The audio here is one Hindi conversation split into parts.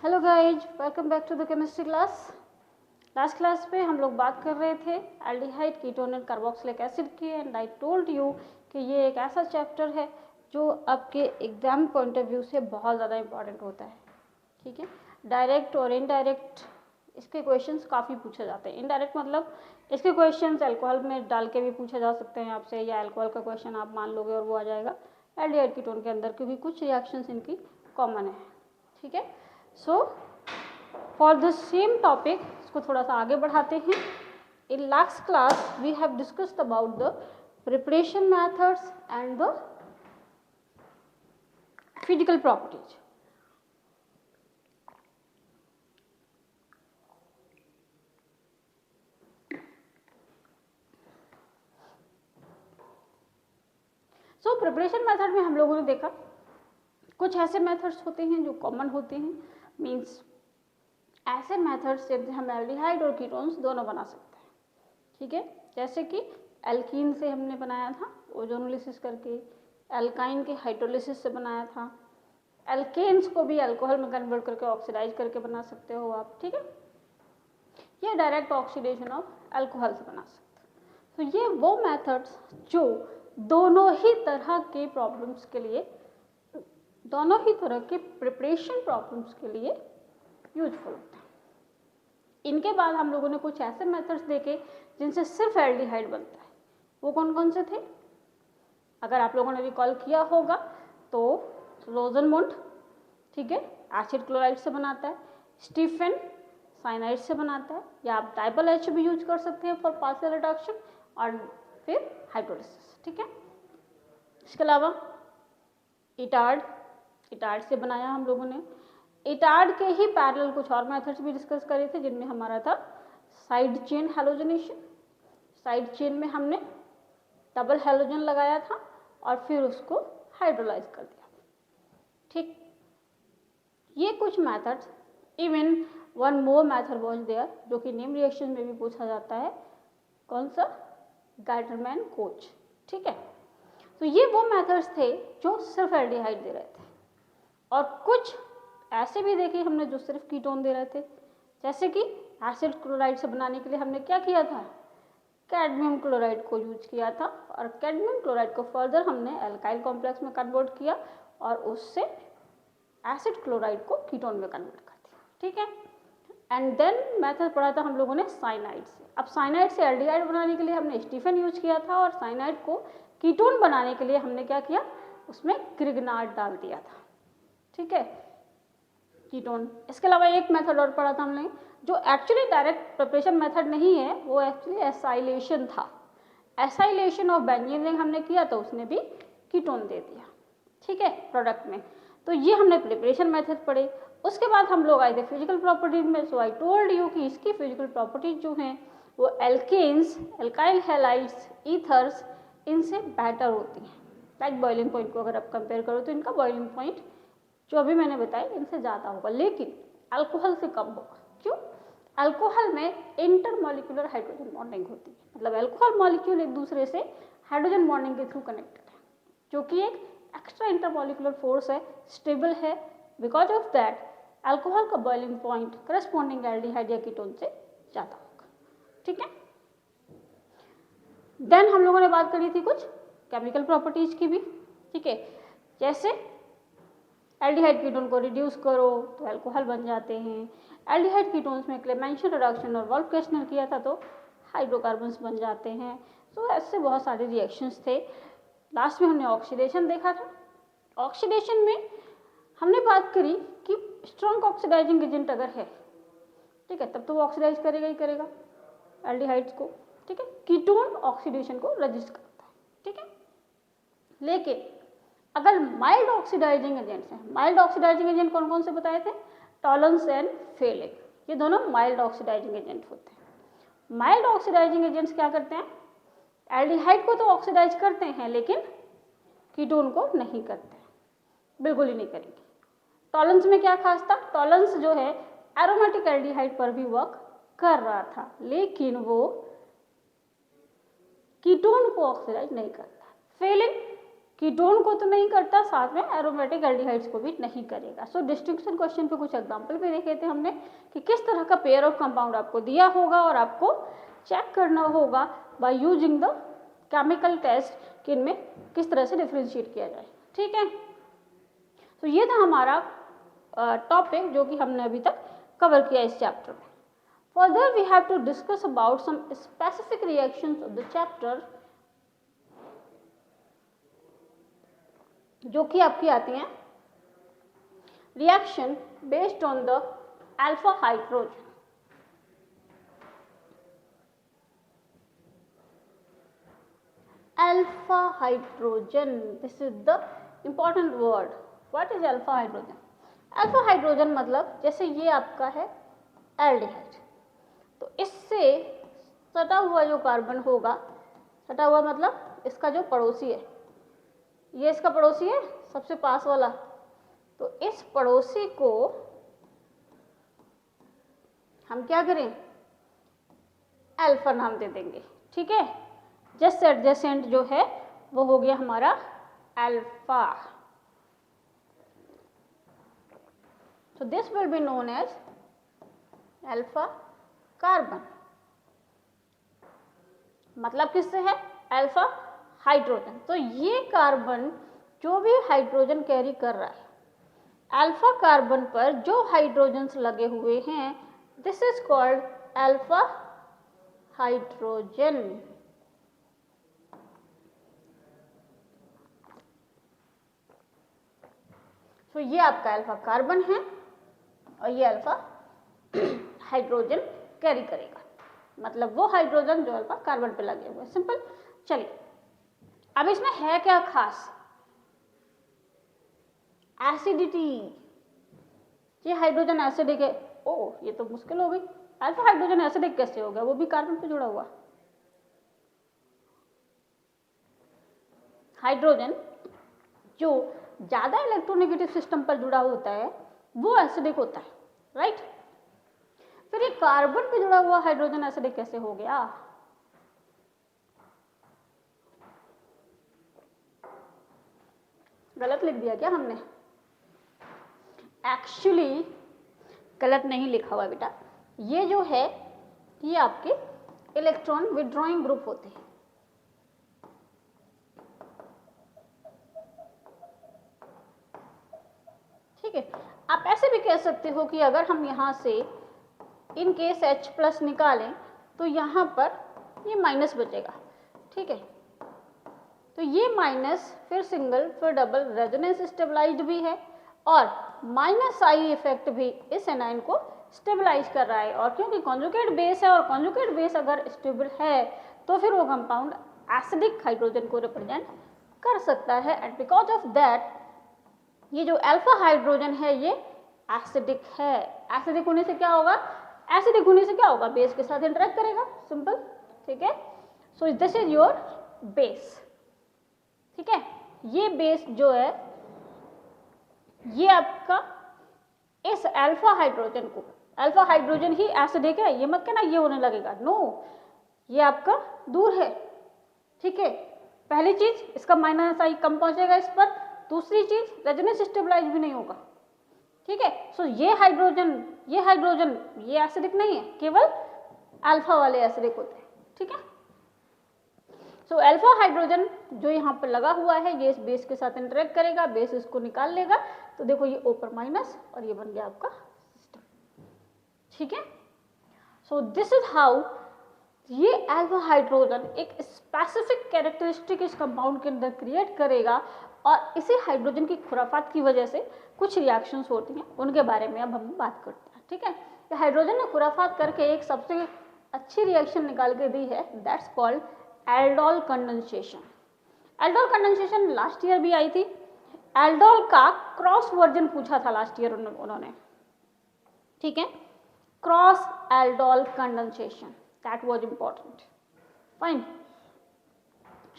Hello guys, welcome back to the chemistry class. Last class पे हम लोग बात कर रहे थे aldehyde, ketone and carboxylic acid की। एंड आई टोल्ड यू कि ये एक ऐसा चैप्टर है जो आपके एग्जाम पॉइंट ऑफ व्यू से बहुत ज़्यादा इंपॉर्टेंट होता है। ठीक है, डायरेक्ट और इनडायरेक्ट इसके क्वेश्चंस काफ़ी पूछे जाते हैं। इनडायरेक्ट मतलब इसके क्वेश्चंस अल्कोहल में डाल के भी पूछे जा सकते हैं आपसे, या अल्कोहल का क्वेश्चन आप मान लोगे और वो आ जाएगा एल्डिहाइड कीटोन के अंदर, क्योंकि कुछ रिएक्शंस इनकी कॉमन है। ठीक है, so for the same topic इसको थोड़ा सा आगे बढ़ाते हैं। In last class we have discussed about the preparation methods and the physical properties. So preparation method में हम लोगों ने देखा कुछ ऐसे मेथड्स होते हैं जो कॉमन होते हैं, मीन्स ऐसे मेथड्स से हम एल्डिहाइड और कीटोन्स दोनों बना सकते हैं। ठीक है, जैसे कि एल्कीन से हमने बनाया था ओजोनोलिसिस करके, एल्काइन के हाइड्रोलिसिस से बनाया था। एल्केन्स को भी अल्कोहल में कन्वर्ट करके ऑक्सीडाइज करके बना सकते हो आप। ठीक है, या डायरेक्ट ऑक्सीडेशन ऑफ अल्कोहल से बना सकते हो। तो ये वो मेथड्स जो दोनों ही तरह के प्रॉब्लम्स के लिए, दोनों ही तरह के प्रिपरेशन प्रॉब्लम्स के लिए यूजफुल होता है। इनके बाद हम लोगों ने कुछ ऐसे मेथड्स देखे जिनसे सिर्फ एल्डिहाइड बनता है। वो कौन कौन से थे? अगर आप लोगों ने रिकॉल किया होगा तो रोजनमुंड, ठीक है, एसिड क्लोराइड से बनाता है। स्टीफन साइनाइड से बनाता है, या आप डाइबल एच भी यूज कर सकते हैं फॉर पार्शियल रिडक्शन, और फिर हाइड्रोलिसिस। ठीक है, इसके अलावा इटार्ड से बनाया हम लोगों ने। इटार्ड के ही पैरेलल कुछ और मेथड्स भी डिस्कस करे थे, जिनमें हमारा था side chain halogenation. Side chain में हमने डबल हैलोजन लगाया था और फिर उसको हाइड्रोलाइज कर दिया। ठीक, ये कुछ methods. Even one more method was there जो कि नेम रिएक्शन में भी पूछा जाता है। कौन सा? गाइटरमैन कोच। ठीक है, तो ये वो मेथड्स थे जो सिर्फ एल्डिहाइड दे रहे थे, और कुछ ऐसे भी देखे हमने जो सिर्फ कीटोन दे रहे थे। जैसे कि एसिड क्लोराइड से बनाने के लिए हमने क्या किया था? कैडमियम क्लोराइड को यूज किया था, और कैडमियम क्लोराइड को फर्दर हमने एल्काइल कॉम्प्लेक्स में कन्वर्ट किया और उससे एसिड क्लोराइड को कीटोन में कन्वर्ट कर दिया। ठीक है, एंड देन मेथड पढ़ा था हम लोगों ने साइनाइड से। अब साइनाइड से एल्डिहाइड बनाने के लिए हमने स्टीफन यूज किया था, और साइनाइड को कीटोन बनाने के लिए हमने क्या किया? उसमें ग्रिग्नार्ड डाल दिया था। ठीक है, कीटोन। इसके अलावा एक मेथड और पढ़ा था हमने जो एक्चुअली डायरेक्ट प्रिपरेशन मेथड नहीं है, वो एक्चुअली एसाइलेशन था। एसाइलेशन ऑफ बेंजीन रिंग हमने किया तो उसने भी कीटोन दे दिया। ठीक है, प्रोडक्ट में। तो ये हमने प्रिपरेशन मेथड पढ़े। उसके बाद हम लोग आए थे फिजिकल प्रॉपर्टीज में। सो आई टोल्ड यू कि इसकी फिजिकल प्रॉपर्टीज जो हैं वो एल्केन्स, एल्काइल हैलाइड्स, ईथर्स, इनसे बेटर होती हैं। लाइक बॉइलिंग पॉइंट को अगर आप कंपेयर करो तो इनका बॉइलिंग पॉइंट जो अभी मैंने बताया इनसे ज़्यादा होगा, लेकिन अल्कोहल से कम होगा। क्यों? अल्कोहल में इंटरमॉलिक्यूलर हाइड्रोजन बॉन्डिंग होती है, मतलब अल्कोहल मॉलिक्यूल एक दूसरे से हाइड्रोजन बॉन्डिंग के थ्रू कनेक्टेड है, जो कि एक एक्स्ट्रा इंटरमॉलिक्यूलर फोर्स है, स्टेबल है। बिकॉज ऑफ दैट अल्कोहल का बॉइलिंग पॉइंट करस्पॉन्डिंग एल्डिहाइड या कीटोन से ज़्यादा होगा। ठीक है, देन हम लोगों ने बात करी थी कुछ केमिकल प्रॉपर्टीज की भी। ठीक है, जैसे एल्डिहाइड कीटोन को रिड्यूस करो तो अल्कोहल बन जाते हैं। एल्डिहाइड कीटोन्स में क्लेमेंशियल रिडक्शन और वॉल्फ केस्टनर किया था तो हाइड्रोकार्बन्स बन जाते हैं। तो ऐसे बहुत सारे रिएक्शंस थे। लास्ट में हमने ऑक्सीडेशन देखा था। ऑक्सीडेशन में हमने बात करी कि स्ट्रॉन्ग ऑक्सीडाइजिंग एजेंट अगर है, ठीक है, तब तो वो ऑक्सीडाइज करेगा ही करेगा एल्डिहाइड्स को। ठीक है, कीटोन ऑक्सीडेशन को रजिस्ट करता है। ठीक है, लेकिन अगर माइल्ड ऑक्सीडाइजिंग एजेंट्स हैं, माइल्ड ऑक्सीडाइजिंग एजेंट कौन कौन से बताए थे? टॉलन्स एंड फेलिक, ये दोनों माइल्ड ऑक्सीडाइजिंग एजेंट होते हैं। माइल्ड ऑक्सीडाइजिंग एजेंट्स क्या करते हैं? एल्डिहाइड को तो ऑक्सीडाइज करते हैं लेकिन कीटोन को नहीं करते, बिल्कुल ही नहीं करेंगे। टॉलन्स में क्या खास था? टॉलन्स जो है एरोमेटिक एल्डिहाइड पर भी वर्क कर रहा था, लेकिन वो कीटोन को ऑक्सीडाइज नहीं करता। फेलिक कीटोन को तो नहीं करता, साथ में एरोमेटिक एल्डिहाइड्स को भी नहीं करेगा। सो डिस्टिंक्शन क्वेश्चन पे कुछ एग्जांपल भी देखे थे हमने कि किस तरह का पेयर ऑफ कंपाउंड आपको दिया होगा और आपको चेक करना होगा by using the chemical test कि इनमें किस तरह से डिफ्रेंशिएट किया जाए। ठीक है, तो ये था हमारा टॉपिक जो कि हमने अभी तक कवर किया इस चैप्टर में। Further, we have to discuss about some specific reactions of the chapter जो कि आपकी आती हैं reaction based on the alpha hydrogen. Alpha hydrogen, this is the important word. What is alpha hydrogen? Alpha hydrogen मतलब जैसे ये आपका है एल्डिहाइड, तो इससे सटा हुआ जो कार्बन होगा, सटा हुआ मतलब इसका जो पड़ोसी है, ये इसका पड़ोसी है सबसे पास वाला, तो इस पड़ोसी को हम क्या करें, अल्फा नाम दे देंगे। ठीक है, जस्ट एडजेसेंट जो है वो हो गया हमारा alpha. So this will be known as alpha carbon. मतलब किससे है? Alpha hydrogen. तो ये कार्बन जो भी हाइड्रोजन कैरी कर रहा है, अल्फा कार्बन पर जो हाइड्रोजन्स लगे हुए हैं, this is called alpha hydrogen. तो ये आपका अल्फा कार्बन है और ये अल्फा हाइड्रोजन कैरी करेगा, मतलब वो हाइड्रोजन जो अल्फा कार्बन पे लगे हुए। सिंपल। चलिए, अब इसमें है क्या खास? एसिडिटी। ये हाइड्रोजन एसिडिक है। ओ, ये तो मुश्किल हो गई, अल्फा हाइड्रोजन एसिडिक कैसे हो गया, वो भी कार्बन पे जुड़ा हुआ। हाइड्रोजन जो ज्यादा इलेक्ट्रोनेगेटिव सिस्टम पर जुड़ा होता है वो एसिडिक होता है, राइट? फिर ये कार्बन पे जुड़ा हुआ हाइड्रोजन एसिडिक कैसे हो गया? गलत लिख दिया क्या हमने? एक्चुअली गलत नहीं लिखा हुआ बेटा। ये जो है ये आपके इलेक्ट्रॉन विड्रॉइंग ग्रुप होते हैं। ठीक है, आप ऐसे भी कह सकते हो कि अगर हम यहाँ से इन केस H+ निकालें तो यहाँ पर ये माइनस बचेगा। ठीक है, तो ये माइनस फिर सिंगल फिर डबल रेजोनेंस स्टेबलाइज्ड भी है और माइनस आई इफेक्ट भी इस एनाइन को स्टेबलाइज कर रहा है। और क्योंकि कॉन्जुगेट बेस है और कॉन्जुगेट बेस अगर स्टेबल है तो फिर वो कंपाउंड एसिडिक हाइड्रोजन को रिप्रेजेंट कर सकता है। एंड बिकॉज ऑफ दैट ये जो अल्फा हाइड्रोजन है ये एसिडिक है। एसिडिक होने से क्या होगा? एसिडिक होने से क्या होगा? बेस के साथ इंटरेक्ट करेगा। सिंपल। ठीक है, सो दिस इज योर बेस। ठीक है, ये बेस जो है ये आपका इस अल्फा हाइड्रोजन को, अल्फा हाइड्रोजन ही एसिडिक है ये मत कहना ये होने लगेगा, नो, ये आपका दूर है। ठीक है, पहली चीज इसका माइनस आई कम पहुंचेगा इस पर, दूसरी चीज रेजोनेंस स्टेबलाइज भी नहीं होगा। ठीक है, सो ये हाइड्रोजन ये एसिडिक नहीं है, केवल अल्फा वाले एसिडिक होते हैं। ठीक है, सो अल्फा हाइड्रोजन जो यहाँ पर लगा हुआ है ये इस बेस के साथ इंटरेक्ट करेगा, बेस इसको निकाल लेगा, तो देखो ये O पर माइनस और ये बन गया आपका सिस्टम। ठीक है, सो दिस इज हाउ ये अल्फा हाइड्रोजन एक स्पेसिफिक कैरेक्टरिस्टिक इस कंपाउंड के अंदर क्रिएट करेगा और इसी हाइड्रोजन की खुराफात की वजह से कुछ रिएक्शंस होती हैं, उनके बारे में अब हम बात करते हैं। ठीक है, तो हाइड्रोजन ने खुराफात करके एक सबसे अच्छी रिएक्शन निकाल के दी है, that's called aldol condensation. Aldol condensation last year भी आई थी। एल्डोल का क्रॉस वर्जन पूछा था लास्ट ईयर उन्होंने। ठीक है, cross aldol condensation, that was important. Fine,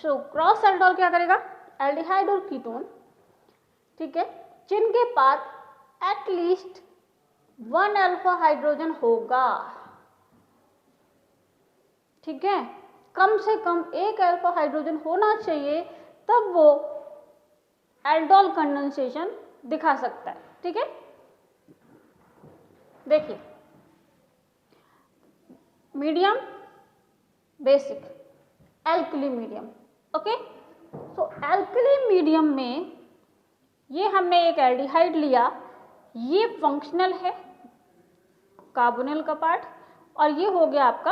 so cross aldol क्या करेगा? एल्डिहाइड और कीटोन, ठीक है, जिनके पास एटलीस्ट 1 अल्फा हाइड्रोजन होगा। ठीक है, कम से कम एक अल्फा हाइड्रोजन होना चाहिए, तब वो एल्डोल कंडेंसेशन दिखा सकता है। ठीक है, देखिए medium, basic, alkali medium. Okay, so alkali medium में ये हमने एक एल्डिहाइड लिया, ये फंक्शनल है कार्बोनिल का पार्ट, और ये हो गया आपका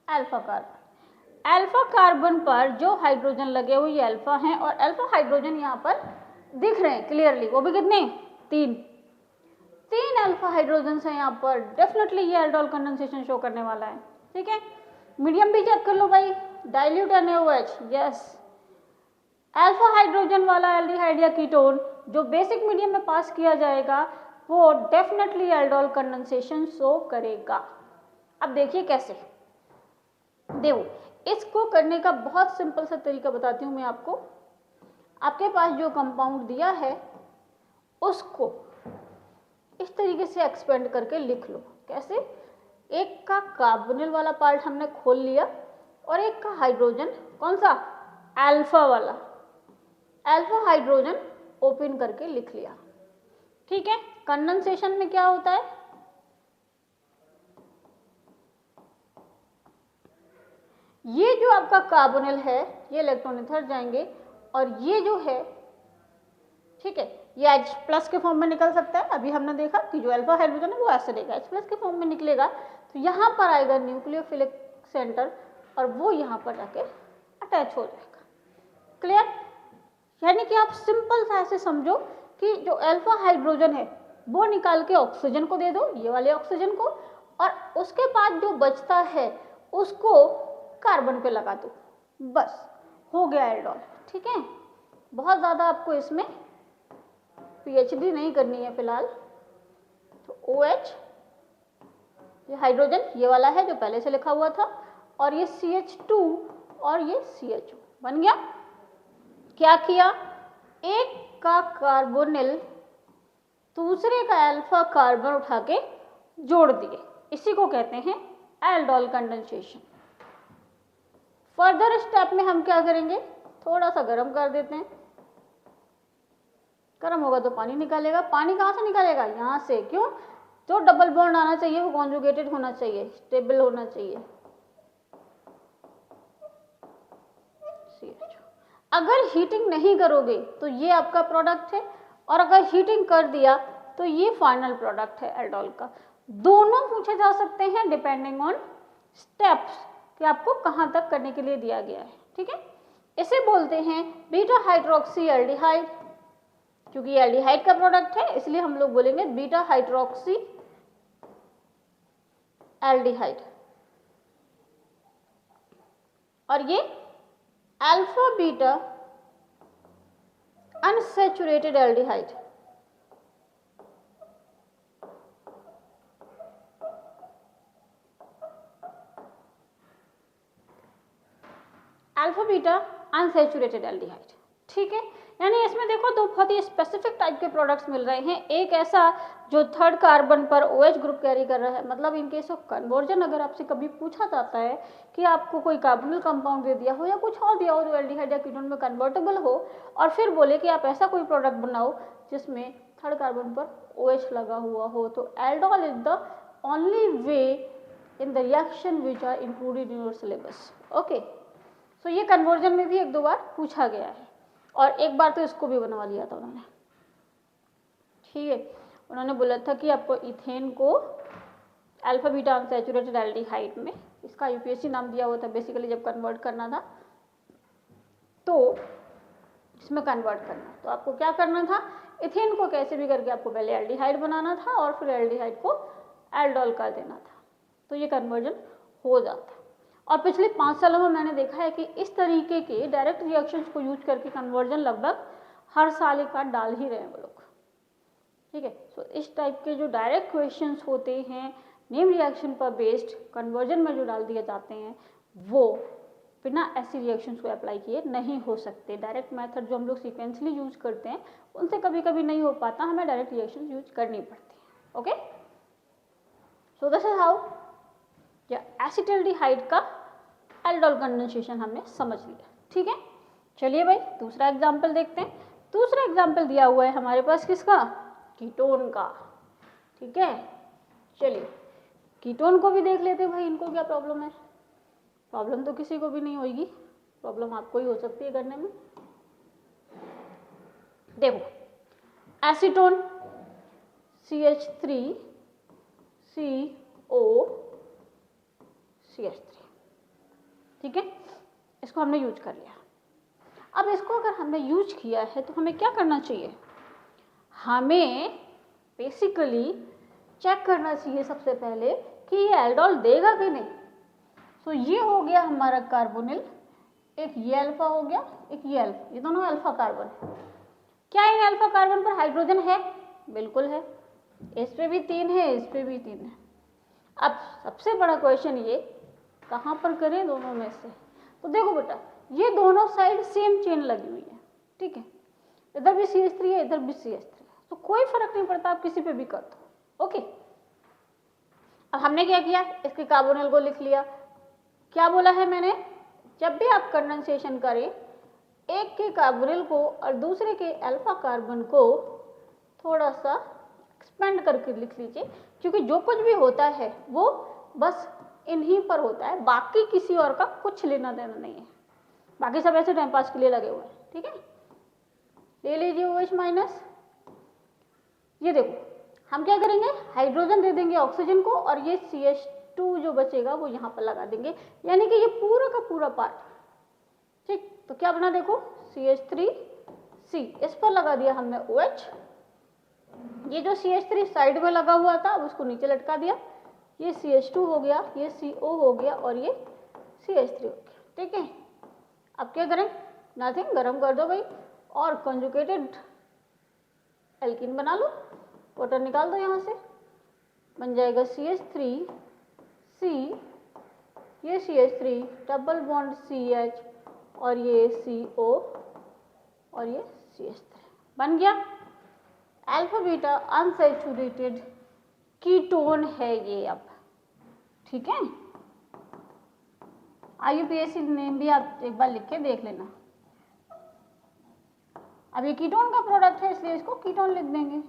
अल्फा कार्बन। अल्फा कार्बन पर जो हाइड्रोजन लगे हुए ये अल्फा हैं, और अल्फा हाइड्रोजन यहाँ पर दिख रहे हैं क्लियरली, वो भी कितने, 3 अल्फा हाइड्रोजन है यहाँ पर। डेफिनेटली ये एल्डोल कंडेंसेशन शो करने वाला है। ठीक है, मीडियम भी चेक कर लो भाई, dilute NaOH, yes, alpha hydrogen वाला एल्डिहाइड या कीटोन जो बेसिक मीडियम में पास किया जाएगा वो डेफिनेटली एल्डोल कंडेंसेशन शो करेगा। अब देखिए कैसे, देखो इसको करने का बहुत सिंपल सा तरीका बताती हूँ मैं आपको। आपके पास जो कंपाउंड दिया है उसको इस तरीके से एक्सपेंड करके लिख लो। कैसे, एक का कार्बोनिल वाला पार्ट हमने खोल लिया और एक का हाइड्रोजन, कौन सा, अल्फा वाला, अल्फा हाइड्रोजन ओपन करके लिख लिया। ठीक है, कंडेंसेशन में क्या होता है, ये जो आपका कार्बोनिल है ये इलेक्ट्रॉन इधर जाएंगे और ये जो है, ठीक है, ये H प्लस के फॉर्म में निकल सकता है। अभी हमने देखा कि जो अल्फा हाइड्रोजन है वो ऐसे देगा, H प्लस के फॉर्म में निकलेगा, तो यहाँ पर आएगा न्यूक्लियोफिलिक सेंटर और वो यहाँ पर जाके अटैच हो जाएगा। क्लियर, यानी कि आप सिंपल सा ऐसे समझो कि जो अल्फा हाइड्रोजन है वो निकाल के ऑक्सीजन को दे दो, ये वाले ऑक्सीजन को, और उसके बाद जो बचता है उसको कार्बन पे लगा दो, बस हो गया एल्डोल। ठीक है, बहुत ज़्यादा आपको इसमें PhD नहीं करनी है फिलहाल। तो OH, ये हाइड्रोजन ये वाला है जो पहले से लिखा हुआ था, और ये CH2 और ये CHO बन गया। क्या किया, एक का कार्बोनिल दूसरे का अल्फा कार्बन उठा के जोड़ दिए, इसी को कहते हैं एल्डोल कंडेंसेशन। फर्दर स्टेप में हम क्या करेंगे, थोड़ा सा गर्म कर देते हैं, गर्म होगा तो पानी निकालेगा। पानी कहाँ से निकालेगा, यहाँ से। क्यों, जो डबल बॉन्ड आना चाहिए वो कॉन्जुगेटेड होना चाहिए, स्टेबल होना चाहिए। अगर हीटिंग नहीं करोगे तो ये आपका प्रोडक्ट है, और अगर हीटिंग कर दिया तो ये फाइनल प्रोडक्ट है एल्डोल का। दोनों पूछे जा सकते हैं डिपेंडिंग ऑन स्टेप्स कि आपको कहाँ तक करने के लिए दिया गया है। ठीक है, इसे बोलते हैं बीटा हाइड्रोक्सी एल्डिहाइड। क्योंकि ये एल्डिहाइड का प्रोडक्ट है इसलिए हम लोग बोलेंगे बीटा हाइड्रोक्सी एल्डिहाइड, और ये alpha beta unsaturated aldehyde. Alpha beta unsaturated aldehyde. ठीक है, यानी इसमें देखो दो बहुत ही स्पेसिफिक टाइप के प्रोडक्ट्स मिल रहे हैं। एक ऐसा जो थर्ड कार्बन पर OH ग्रुप कैरी कर रहा है, मतलब इन केस ऑफ कन्वर्जन अगर आपसे कभी पूछा जाता है कि आपको कोई कार्बोनिल कंपाउंड दे दिया हो या कुछ और दिया हो जो एल्डिहाइड या कीटोन में कन्वर्टेबल हो, और फिर बोले कि आप ऐसा कोई प्रोडक्ट बनाओ जिसमें थर्ड कार्बन पर OH लगा हुआ हो, तो aldol is the only way in the reaction which are included in your syllabus. Okay, so ये कन्वर्जन में भी एक दो बार पूछा गया है, और एक बार तो इसको भी बनवा लिया था उन्होंने। ठीक है, उन्होंने बोला था कि आपको इथेन को अल्फा बीटा अनसैचुरेटेड एल्डिहाइड में, इसका UPSC नाम दिया हुआ था बेसिकली जब कन्वर्ट करना था, तो इसमें कन्वर्ट करना, तो आपको क्या करना था, इथेन को कैसे भी करके आपको पहले एल्डिहाइड बनाना था और फिर एल्डिहाइड को एल्डोल कर देना था, तो ये कन्वर्जन हो जाता। और पिछले 5 सालों में मैंने देखा है कि इस तरीके के डायरेक्ट रिएक्शंस को यूज करके कन्वर्जन लगभग हर साल एक बार डाल ही रहे हैं वो लोग। ठीक है, सो इस टाइप के जो डायरेक्ट क्वेश्चंस होते हैं नेम रिएक्शन पर बेस्ड कन्वर्जन में जो डाल दिए जाते हैं, वो बिना ऐसी रिएक्शंस को अप्लाई किए नहीं हो सकते। डायरेक्ट मेथड जो हम लोग सीक्वेंसली यूज करते हैं उनसे कभी कभी नहीं हो पाता, हमें डायरेक्ट रिएक्शन यूज करनी पड़ती है। Okay, so this is how या एसिटाल्डिहाइड का एल्डोल कंडेंसेशन हमने समझ लिया। ठीक है, चलिए भाई दूसरा एग्जाम्पल देखते हैं। दूसरा एग्जाम्पल दिया हुआ है हमारे पास किसका, कीटोन का। ठीक है, चलिए कीटोन को भी देख लेते हैं भाई, इनको क्या प्रॉब्लम है। प्रॉब्लम तो किसी को भी नहीं होगी, प्रॉब्लम आपको ही हो सकती है करने में। देखो एसीटोन CH3 CO CH3, ठीक है, इसको हमने यूज कर लिया। अब इसको अगर हमने यूज किया है तो हमें क्या करना चाहिए, हमें बेसिकली चेक करना चाहिए सबसे पहले कि ये एल्डोल देगा कि नहीं। सो ये हो गया हमारा कार्बोनिल, एक ये अल्फा हो गया, एक ये अल्फा, ये दोनों अल्फा कार्बन है। क्या इन अल्फा कार्बन पर हाइड्रोजन है, बिल्कुल है, इस पे भी 3 है, इस पे भी 3 है। अब सबसे बड़ा क्वेश्चन ये कहाँ पर करें दोनों में से। तो देखो बेटा, ये दोनों साइड सेम चेन लगी हुई है, ठीक है, इधर भी CH3 है, इधर भी CH3 है, तो कोई फर्क नहीं पड़ता, आप किसी पे भी कर दो। ओके, अब हमने क्या किया, इसके कार्बोनिल को लिख लिया। क्या बोला है मैंने, जब भी आप कंडेंसेशन करें, एक के कार्बोनिल को और दूसरे के अल्फा कार्बन को थोड़ा सा एक्सपेंड करके लिख लीजिए, क्योंकि जो कुछ भी होता है वो बस इन्हीं पर होता है, बाकी किसी और का कुछ लेना देना नहीं है, बाकी सब ऐसे टाइम पास के लिए लगे हुए हैं। ठीक है, ले लीजिए OH माइनस। ये देखो हम क्या करेंगे, हाइड्रोजन दे देंगे ऑक्सीजन को, और ये CH2 जो बचेगा वो यहाँ पर लगा देंगे, यानी कि ये पूरा का पूरा पार्ट। ठीक, तो क्या बना देखो, CH3C, इस पर लगा दिया हमने OH, ये जो CH3 साइड में लगा हुआ था अब उसको नीचे लटका दिया, ये CH2 हो गया, ये CO हो गया और ये CH3 हो गया। ठीक है, अब क्या करें, नथिंग, गर्म कर दो भाई और कंजुगेटेड एल्कीन बना लो, वाटर निकाल दो यहाँ से, बन जाएगा CH3C, ये CH3 डबल बॉन्ड CH और ये CO और ये CH3 बन गया। अल्फा बीटा अनसैचुरेटेड कीटोन है ये अब। ठीक है, IUPAC नेम भी आप एक बार लिख के देख लेना। अब ये कीटोन का प्रोडक्ट है इसलिए इसको कीटोन लिख देंगे,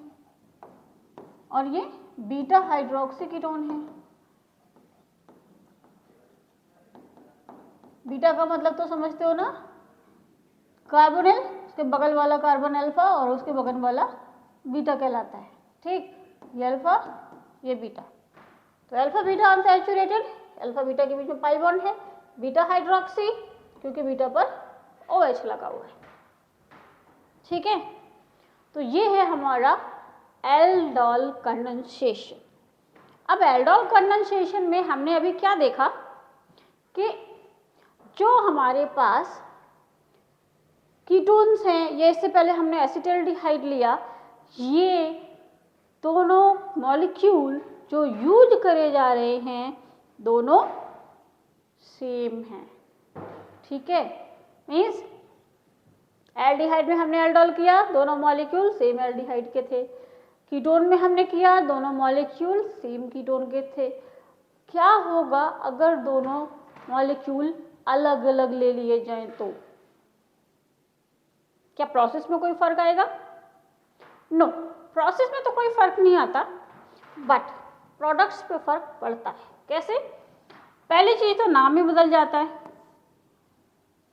और ये बीटा हाइड्रोक्सी कीटोन है। बीटा का मतलब तो समझते हो ना, कार्बोनिल, उसके बगल वाला कार्बन अल्फा और उसके बगल वाला बीटा कहलाता है। ठीक, ये अल्फा ये बीटा, तो alpha beta unsaturated, alpha beta के बीच में पाई बॉन्ड है, बीटा हाइड्रोक्सी क्योंकि बीटा पर OH लगा हुआ है। ठीक है, तो ये है हमारा एल्डोल कंडेंसेशन। अब एल्डोल कंडेंसेशन में हमने अभी क्या देखा कि जो हमारे पास कीटोन्स हैं, ये इससे पहले हमने एसिटाल्डिहाइड लिया, ये दोनों मॉलिक्यूल जो यूज करे जा रहे हैं दोनों सेम हैं। ठीक है, मीन्स एल्डिहाइड में हमने एल्डोल किया, दोनों मॉलिक्यूल सेम एल्डिहाइड के थे, कीटोन में हमने किया, दोनों मॉलिक्यूल सेम कीटोन के थे। क्या होगा अगर दोनों मॉलिक्यूल अलग अलग ले लिए जाएं तो क्या प्रोसेस में कोई फर्क आएगा? नो, प्रोसेस में तो कोई फर्क नहीं आता, बट प्रोडक्ट्स पे फर्क पड़ता है। कैसे? पहली चीज तो नाम ही बदल जाता है।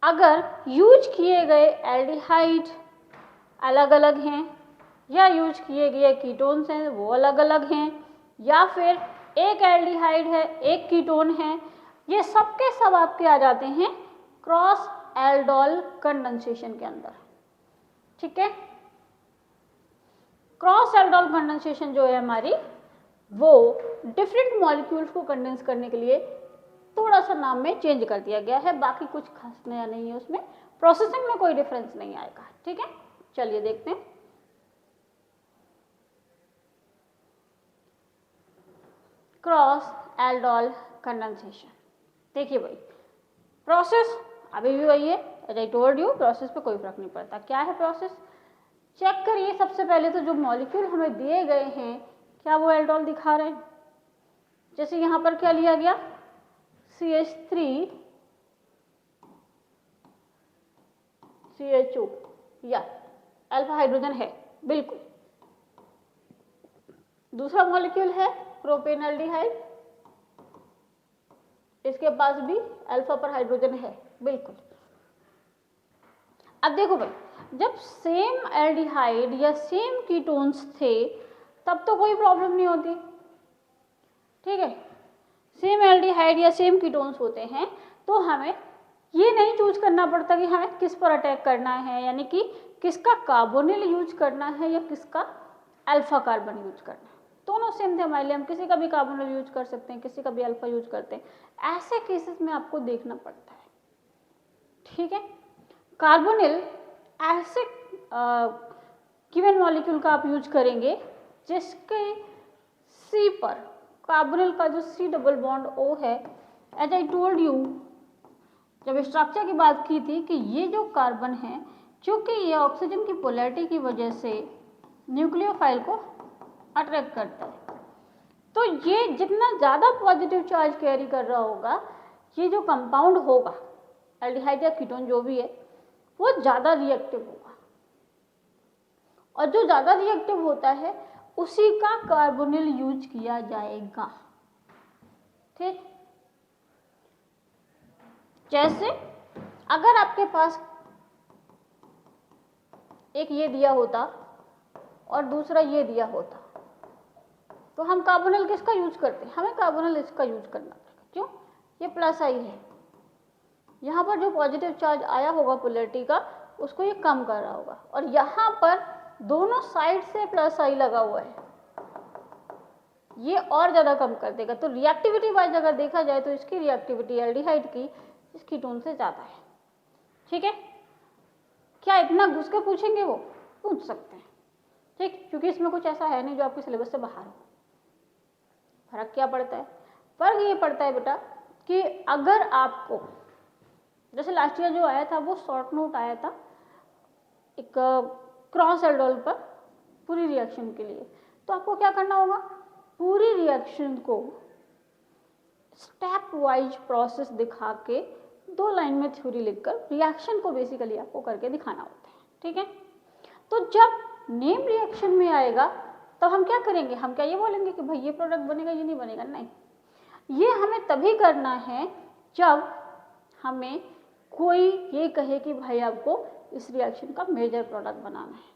अगर यूज किए गए एल्डिहाइड अलग अलग हैं या यूज किए गए कीटोन्स हैं वो अलग अलग हैं, या फिर एक एल्डिहाइड है एक कीटोन है, ये सब के सब आपके आ जाते हैं क्रॉस एल्डोल कंडेंसेशन के अंदर। ठीक है, क्रॉस एल्डोल कंडेंसेशन जो है हमारी, वो डिफरेंट मॉलिक्यूल्स को कंडेंस करने के लिए थोड़ा सा नाम में चेंज कर दिया गया है, बाकी कुछ खास नया नहीं है उसमें, प्रोसेसिंग में कोई डिफरेंस नहीं आएगा। ठीक है, चलिए देखते हैं। क्रॉस एल्डोल कंडेंसेशन, देखिए भाई प्रोसेस अभी भी वही है, as I told you, process पे कोई फर्क नहीं पड़ता। क्या है प्रोसेस? चेक करिए सबसे पहले तो जो मॉलिक्यूल हमें दिए गए हैं क्या वो एल्डोल दिखा रहे हैं। जैसे यहाँ पर क्या लिया गया, CH3 CHO, या अल्फा हाइड्रोजन है बिल्कुल। दूसरा मॉलिक्यूल है प्रोपेनॉल्डिहाइड, इसके पास भी अल्फा पर हाइड्रोजन है बिल्कुल। अब देखो भाई, जब सेम एल्डिहाइड या सेम कीटोन्स थे तब तो कोई प्रॉब्लम नहीं होती, ठीक है। सेम एल्डिहाइड या सेम कीटोन्स होते हैं तो हमें ये नहीं चूज करना पड़ता कि हमें किस पर अटैक करना है, यानी कि किसका कार्बोनिल यूज करना है या किसका अल्फा कार्बन यूज करना है। दोनों सेम थे हमारे लिए, हम किसी का भी कार्बोनिल यूज कर सकते हैं, किसी का भी अल्फा यूज करते हैं। ऐसे केसेस में आपको देखना पड़ता है, ठीक है। कार्बोनिल ऐसे गिवन मॉलिक्यूल का आप यूज करेंगे जिसके सी पर, कार्बोनिल का जो सी डबल बॉन्ड ओ है, एज आई टोल्ड यू जब स्ट्रक्चर की बात की थी कि ये जो कार्बन है, चूंकि ये ऑक्सीजन की पोलैरिटी की वजह से न्यूक्लियोफाइल को अट्रैक्ट करता है, तो ये जितना ज़्यादा पॉजिटिव चार्ज कैरी कर रहा होगा, ये जो कंपाउंड होगा एल्डिहाइड या कीटोन जो भी है, वो ज़्यादा रिएक्टिव होगा, और जो ज़्यादा रिएक्टिव होता है उसी का कार्बोनिल यूज किया जाएगा, ठीक। जैसे अगर आपके पास एक ये दिया होता और दूसरा ये दिया होता, तो हम कार्बोनिल किसका यूज करते हैं? हमें कार्बोनिल इसका यूज करना पड़ेगा। क्यों? ये प्लस आई है, यहाँ पर जो पॉजिटिव चार्ज आया होगा पोलैरिटी का, उसको ये कम कर रहा होगा, और यहाँ पर दोनों साइड से प्लस आई लगा हुआ है, ये और ज़्यादा कम कर देगा। तो रिएक्टिविटी वाइज अगर देखा जाए तो इसकी रिएक्टिविटी एल्डिहाइड की इस कीटोन से ज़्यादा है, ठीक है। क्या इतना घुस के पूछेंगे? वो पूछ सकते हैं, ठीक, क्योंकि इसमें कुछ ऐसा है नहीं जो आपके सिलेबस से बाहर हो। फर्क क्या पड़ता है? फर्क ये पड़ता है बेटा कि अगर आपको, जैसे लास्ट ईयर जो आया था वो शॉर्ट नोट आया था एक क्रॉस एल्डोल पर पूरी रिएक्शन के लिए, तो आपको क्या करना होगा? पूरी रिएक्शन को स्टेप वाइज प्रोसेस दिखा के 2 लाइन में थ्योरी लिखकर रिएक्शन को बेसिकली आपको करके दिखाना होता है, ठीक है। तो जब नेम रिएक्शन में आएगा तो हम क्या करेंगे? हम क्या ये बोलेंगे कि भाई ये प्रोडक्ट बनेगा, ये नहीं बनेगा? नहीं, ये हमें तभी करना है जब हमें कोई ये कहे कि भाई आपको इस रिएक्शन का मेजर प्रोडक्ट बनाना है।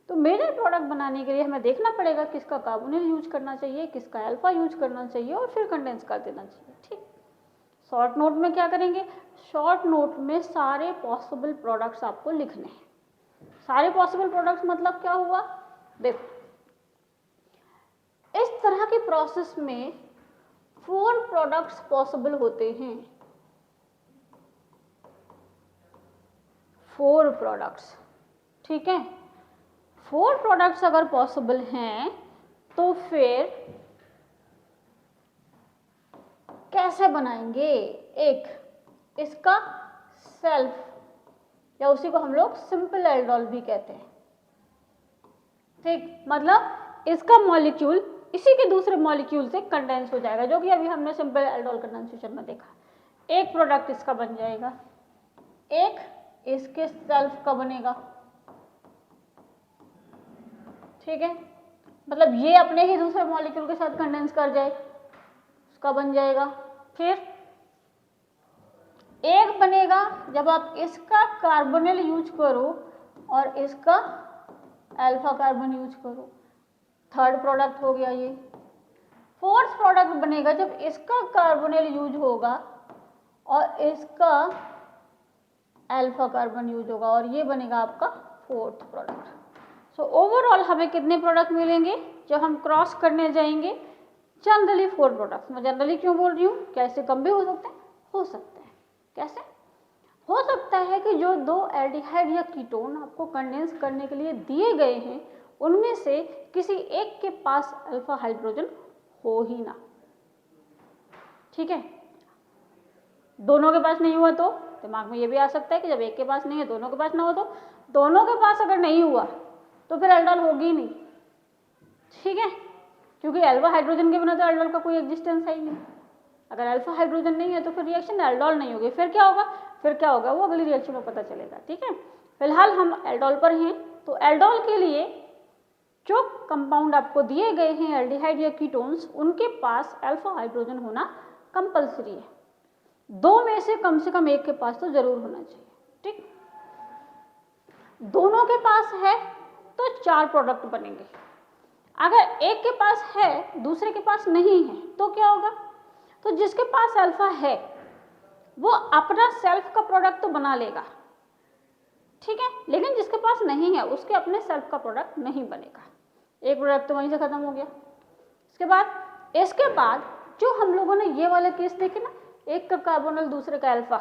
तो मेजर प्रोडक्ट बनाने के लिए हमें देखना पड़ेगा किसका कार्बोनिल यूज करना चाहिए, किसका अल्फा यूज करना चाहिए, और फिर कंडेंस कर देना चाहिए, ठीक। शॉर्ट नोट में क्या करेंगे? शॉर्ट नोट में सारे पॉसिबल प्रोडक्ट्स आपको लिखने हैं। सारे पॉसिबल प्रोडक्ट्स मतलब क्या हुआ? देखो, इस तरह की प्रोसेस में 4 प्रोडक्ट्स पॉसिबल होते हैं, 4 प्रोडक्ट्स, ठीक है। 4 प्रोडक्ट्स अगर पॉसिबल हैं तो फिर कैसे बनाएंगे? एक, इसका सेल्फ, या उसी को हम लोग सिंपल एल्डोल भी कहते हैं, ठीक। मतलब इसका मॉलिक्यूल इसी के दूसरे मॉलिक्यूल से कंडेंस हो जाएगा, जो कि अभी हमने सिंपल एल्डोल कंडेंसेशन में देखा। एक प्रोडक्ट इसका बन जाएगा, एक इसके सेल्फ का बनेगा, ठीक है। मतलब ये अपने ही दूसरे मॉलिक्यूल के साथ कंडेंस कर जाए, उसका बन जाएगा। फिर एक बनेगा जब आप इसका कार्बोनिल यूज करो और इसका अल्फा कार्बन यूज करो, 3rd प्रोडक्ट हो गया ये। 4th प्रोडक्ट बनेगा जब इसका कार्बोनिल यूज होगा और इसका अल्फा कार्बन यूज होगा, और ये बनेगा आपका 4th प्रोडक्ट। सो ओवरऑल हमें कितने प्रोडक्ट मिलेंगे जब हम क्रॉस करने जाएंगे? Generally 4 products. मैं जनरली क्यों बोल रही हूँ? क्या इससे कम भी हो सकते हैं? हो सकते हैं। कैसे हो सकता है कि जो 2 एल्डिहाइड या कीटोन आपको कंडेंस करने के लिए दिए गए हैं, उनमें से किसी एक के पास अल्फा हाइड्रोजन हो ही ना, ठीक है। दोनों के पास नहीं हुआ तो दिमाग में ये भी आ सकता है कि जब एक के पास नहीं है, दोनों के पास ना हो, तो दोनों के पास अगर नहीं हुआ तो फिर एल्डोल होगी ही नहीं, ठीक है, क्योंकि अल्फा हाइड्रोजन के बिना तो एल्डोल का कोई एग्जिस्टेंस है ही नहीं। अगर अल्फा हाइड्रोजन नहीं है तो फिर रिएक्शन एल्डोल नहीं होगी। फिर क्या होगा? वो अगली रिएक्शन में पता चलेगा, ठीक है। फिलहाल हम एल्डोल पर हैं, तो एल्डोल के लिए जो कंपाउंड आपको दिए गए हैं एल्डिहाइड या कीटोन्स, उनके पास अल्फा हाइड्रोजन होना कंपलसरी है। दो में से कम एक के पास तो जरूर होना चाहिए। ठीक, दोनों के पास है तो 4 प्रोडक्ट बनेंगे। अगर एक के पास है दूसरे के पास नहीं है तो क्या होगा? तो जिसके पास अल्फा है वो अपना सेल्फ का प्रोडक्ट तो बना लेगा, ठीक है, लेकिन जिसके पास नहीं है उसके अपने सेल्फ का प्रोडक्ट नहीं बनेगा। एक प्रोडक्ट तो वहीं से खत्म हो गया। इसके बाद जो हम लोगों ने ये वाले केस देखे ना, एक का कार्बोनिल दूसरे का अल्फा,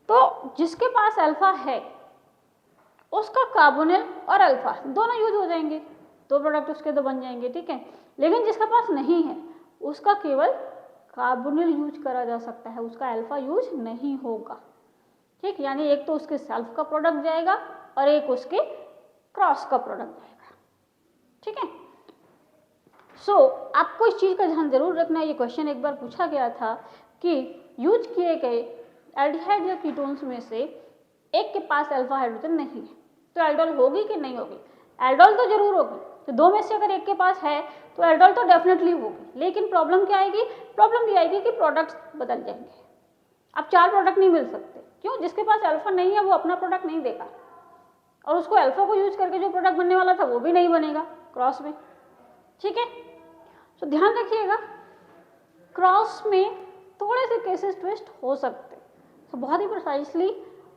तो जिसके पास अल्फा है उसका कार्बोनिल और अल्फा दोनों यूज हो जाएंगे, 2 प्रोडक्ट उसके तो बन जाएंगे, ठीक है। लेकिन जिसके पास नहीं है उसका केवल कार्बोनिल यूज करा जा सकता है, उसका अल्फा यूज नहीं होगा। ठीक, यानी एक तो उसके सेल्फ का प्रोडक्ट जाएगा और एक उसके क्रॉस का प्रोडक्ट जाएगा। ठीक है, आपको इस चीज का ध्यान जरूर रखना है। ये क्वेश्चन एक बार पूछा गया था कि यूज किए गए एल्डिहाइड या कीटोन्स में से एक के पास अल्फा हाइड्रोजन नहीं है तो एल्डोल होगी कि नहीं होगी? एल्डोल तो जरूर होगी। तो दो में से अगर एक के पास है तो एल्डोल तो डेफिनेटली होगी। लेकिन प्रॉब्लम क्या आएगी? प्रॉब्लम ये आएगी कि प्रोडक्ट्स बदल जाएंगे। अब 4 प्रोडक्ट नहीं मिल सकते। क्यों? जिसके पास अल्फा नहीं है वो अपना प्रोडक्ट नहीं देगा और उसको अल्फा को यूज करके जो प्रोडक्ट बनने वाला था वो भी नहीं बनेगा क्रॉस में। ठीक है, तो ध्यान रखिएगा क्रॉस में थोड़े से केसेस ट्विस्ट हो सकते हैं, तो बहुत ही प्रिसाइसली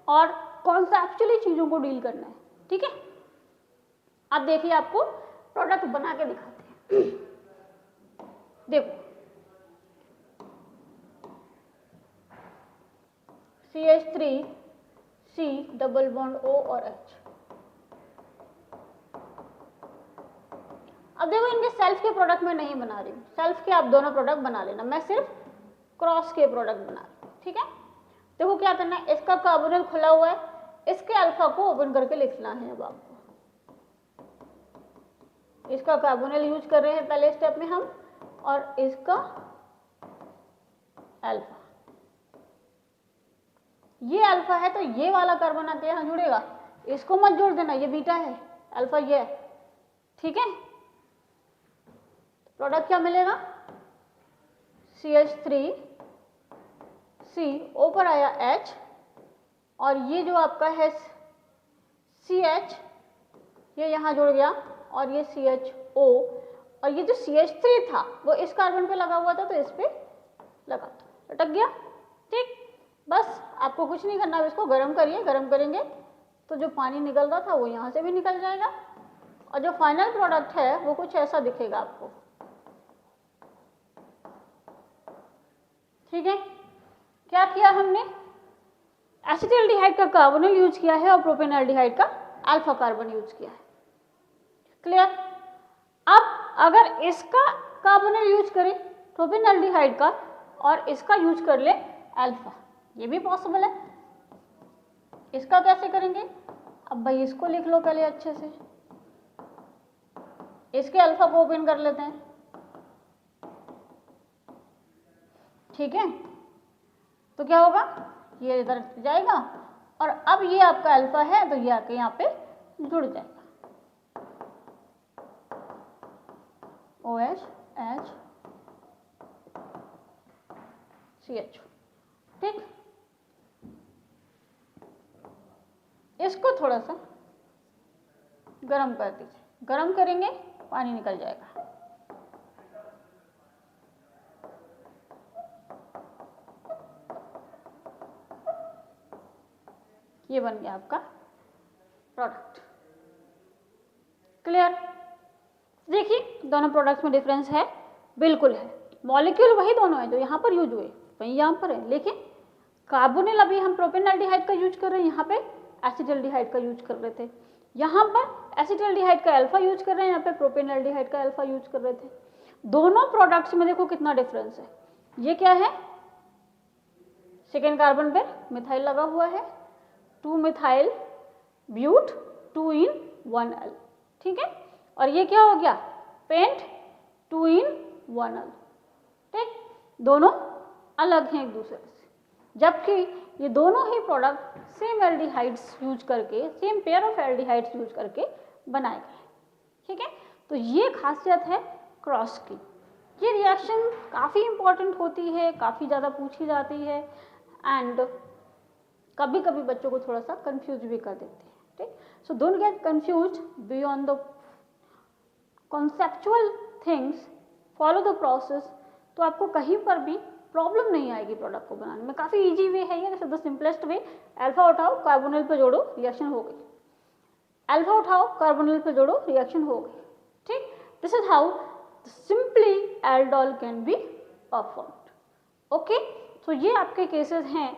और कॉन्सेप्चुअली चीजों को डील करना है। ठीक है, अब देखिए आपको प्रोडक्ट बना के दिखाते हैं। देखो CH3 C double bond O और H। अब देखो इनके सेल्फ के प्रोडक्ट में नहीं बना रही हूँ, सेल्फ के आप दोनों प्रोडक्ट बना लेना, मैं सिर्फ क्रॉस के प्रोडक्ट बना रही हूँ। ठीक है, देखो क्या करना है, इसका कार्बोनिल खुला हुआ है, इसके अल्फा को ओपन करके लिखना है। अब आपको इसका कार्बोनिल यूज कर रहे हैं पहले स्टेप में हम, और इसका अल्फा। ये अल्फा है तो ये वाला कार्बन आके यहाँ जुड़ेगा, इसको मत जोड़ देना, ये बीटा है, अल्फा ये है। ठीक है, प्रोडक्ट क्या मिलेगा? CH3 C ऊपर आया H और ये जो आपका है CH ये यहाँ जुड़ गया और ये CHO और ये जो CH3 था वो इस कार्बन पे लगा हुआ था तो इस पे लगा था, अटक गया। ठीक, बस आपको कुछ नहीं करना, इसको गर्म करिए, गर्म करेंगे तो जो पानी निकल रहा था वो यहाँ से भी निकल जाएगा और जो फाइनल प्रोडक्ट है वो कुछ ऐसा दिखेगा आपको। ठीक है, क्या किया हमने? एसिटाल्डिहाइड का कार्बोनिल यूज किया है और प्रोपेनॉल्डिहाइड का अल्फा कार्बन यूज किया है। क्लियर? अब अगर इसका कार्बोनिल यूज करें प्रोपेनॉल्डिहाइड का और इसका यूज कर ले अल्फा, ये भी पॉसिबल है। इसका कैसे करेंगे? अब भाई इसको लिख लो पहले अच्छे से, इसके अल्फा को ओपन कर लेते हैं। ठीक है, तो क्या होगा? ये इधर जाएगा और अब ये आपका अल्फा है तो ये आके यहाँ पे जुड़ जाएगा। OH H CH। ठीक, इसको थोड़ा सा गरम कर दीजिए, गरम करेंगे पानी निकल जाएगा। ये बन गया आपका प्रोडक्ट। क्लियर? देखिए दोनों प्रोडक्ट्स में डिफरेंस है, बिल्कुल है, मॉलिक्यूल वही दोनों है जो यहाँ पर यूज हुए वही यहाँ पर है, लेकिन कार्बोनिल अभी हम प्रोपेनॉल्डिहाइड का यूज कर रहे हैं, यहाँ पे एसिटाल्डिहाइड का यूज कर रहे थे। यहाँ पर एसिटाल्डिहाइड का अल्फा यूज कर रहे हैं, यहाँ पे प्रोपेनॉल्डिहाइड का अल्फा यूज कर रहे थे। दोनों प्रोडक्ट्स में देखो कितना डिफरेंस है। ये क्या है? सेकेंड कार्बन पे मिथाइल लगा हुआ है, 2 मिथाइल ब्यूट 2 in 1 L। ठीक है, और ये क्या हो गया? Paint 2 in 1 L। ठीक, दोनों अलग हैं एक दूसरे से, जबकि ये दोनों ही प्रोडक्ट सेम एल्डिहाइड्स यूज करके, same pair of aldehydes use करके बनाए गए। ठीक है, तो ये खासियत है क्रॉस की। ये रिएक्शन काफ़ी इंपॉर्टेंट होती है, काफ़ी ज़्यादा पूछी जाती है एंड कभी कभी बच्चों को थोड़ा सा कंफ्यूज भी कर देती है। ठीक, so don't get confuse beyond the conceptual things, follow the process, तो आपको कहीं पर भी प्रॉब्लम नहीं आएगी प्रोडक्ट को बनाने में। काफ़ी इजी वे है ये, जैसे द सिंपलेस्ट वे, अल्फा उठाओ कार्बोनिल पे जोड़ो रिएक्शन हो गई, अल्फा उठाओ कार्बोनिल पे जोड़ो रिएक्शन हो गई। ठीक, this is how simply aldol can be performed. Okay, तो ये आपके केसेस हैं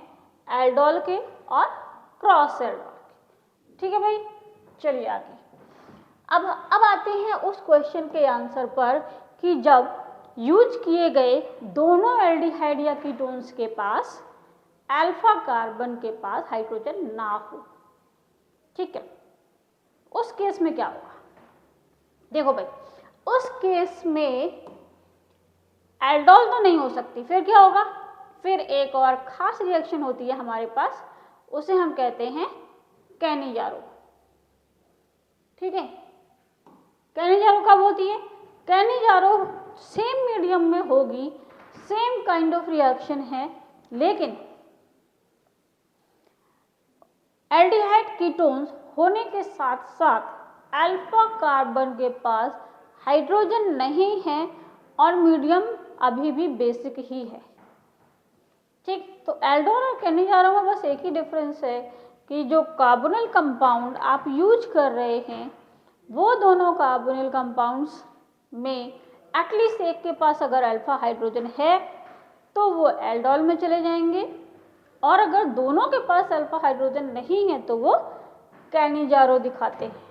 एल्डोल के और क्रॉस एल्डोल के। ठीक है भाई, चलिए आगे। अब आते हैं उस क्वेश्चन के आंसर पर कि जब यूज किए गए दोनों एल्डिहाइड या कीटोन्स के पास अल्फा कार्बन के पास हाइड्रोजन ना हो। ठीक है, उस केस में क्या होगा? देखो भाई, उस केस में एल्डोल तो नहीं हो सकती, फिर क्या होगा? फिर एक और खास रिएक्शन होती है हमारे पास, उसे हम कहते हैं कैनिजारो। ठीक है, कैनिजारो कब होती है? कैनिजारो सेम मीडियम में होगी, सेम काइंड ऑफ रिएक्शन है, लेकिन एल्डिहाइड कीटोन्स होने के साथ साथ अल्फा कार्बन के पास हाइड्रोजन नहीं है और मीडियम अभी भी बेसिक ही है। ठीक, तो एल्डोल और कैनिजारो में बस एक ही डिफरेंस है कि जो कार्बोनिल कंपाउंड आप यूज कर रहे हैं वो दोनों कार्बोनिल कंपाउंड्स में एटलीस्ट एक के पास अगर अल्फा हाइड्रोजन है तो वो एल्डोल में चले जाएंगे, और अगर दोनों के पास अल्फा हाइड्रोजन नहीं है तो वो कैनिजारो दिखाते हैं।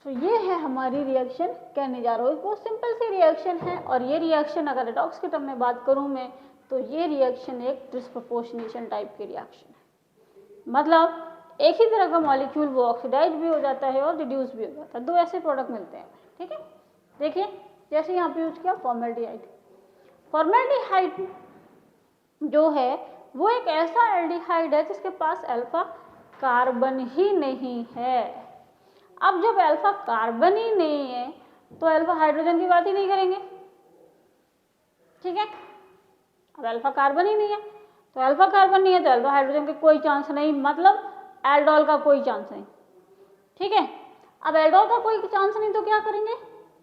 तो ये है हमारी रिएक्शन कैनिजारो। बहुत सिंपल सी रिएक्शन है, और ये रिएक्शन अगर रेडॉक्स के टर्म में बात करूं मैं तो ये रिएक्शन एक डिस्प्रपोर्शनेशन टाइप की रिएक्शन है। मतलब एक ही तरह का मॉलिक्यूल वो ऑक्सीडाइज भी हो जाता है और रिड्यूस भी हो जाता है, दो ऐसे प्रोडक्ट मिलते हैं। ठीक है, देखिए जैसे यहाँ पे यूज किया फॉर्मेल्डिहाइड। फॉर्मेल्डिहाइड जो है वो एक ऐसा एल्डिहाइड है जिसके पास अल्फा कार्बन ही नहीं है। अब जब अल्फा कार्बन ही नहीं है तो अल्फा हाइड्रोजन की बात ही नहीं करेंगे। ठीक है, अब अल्फा कार्बन ही नहीं है तो अल्फा कार्बन नहीं है तो अल्फा हाइड्रोजन का कोई चांस नहीं, मतलब एल्डोल का कोई चांस नहीं। ठीक है, अब एल्डोल का कोई चांस नहीं तो क्या करेंगे?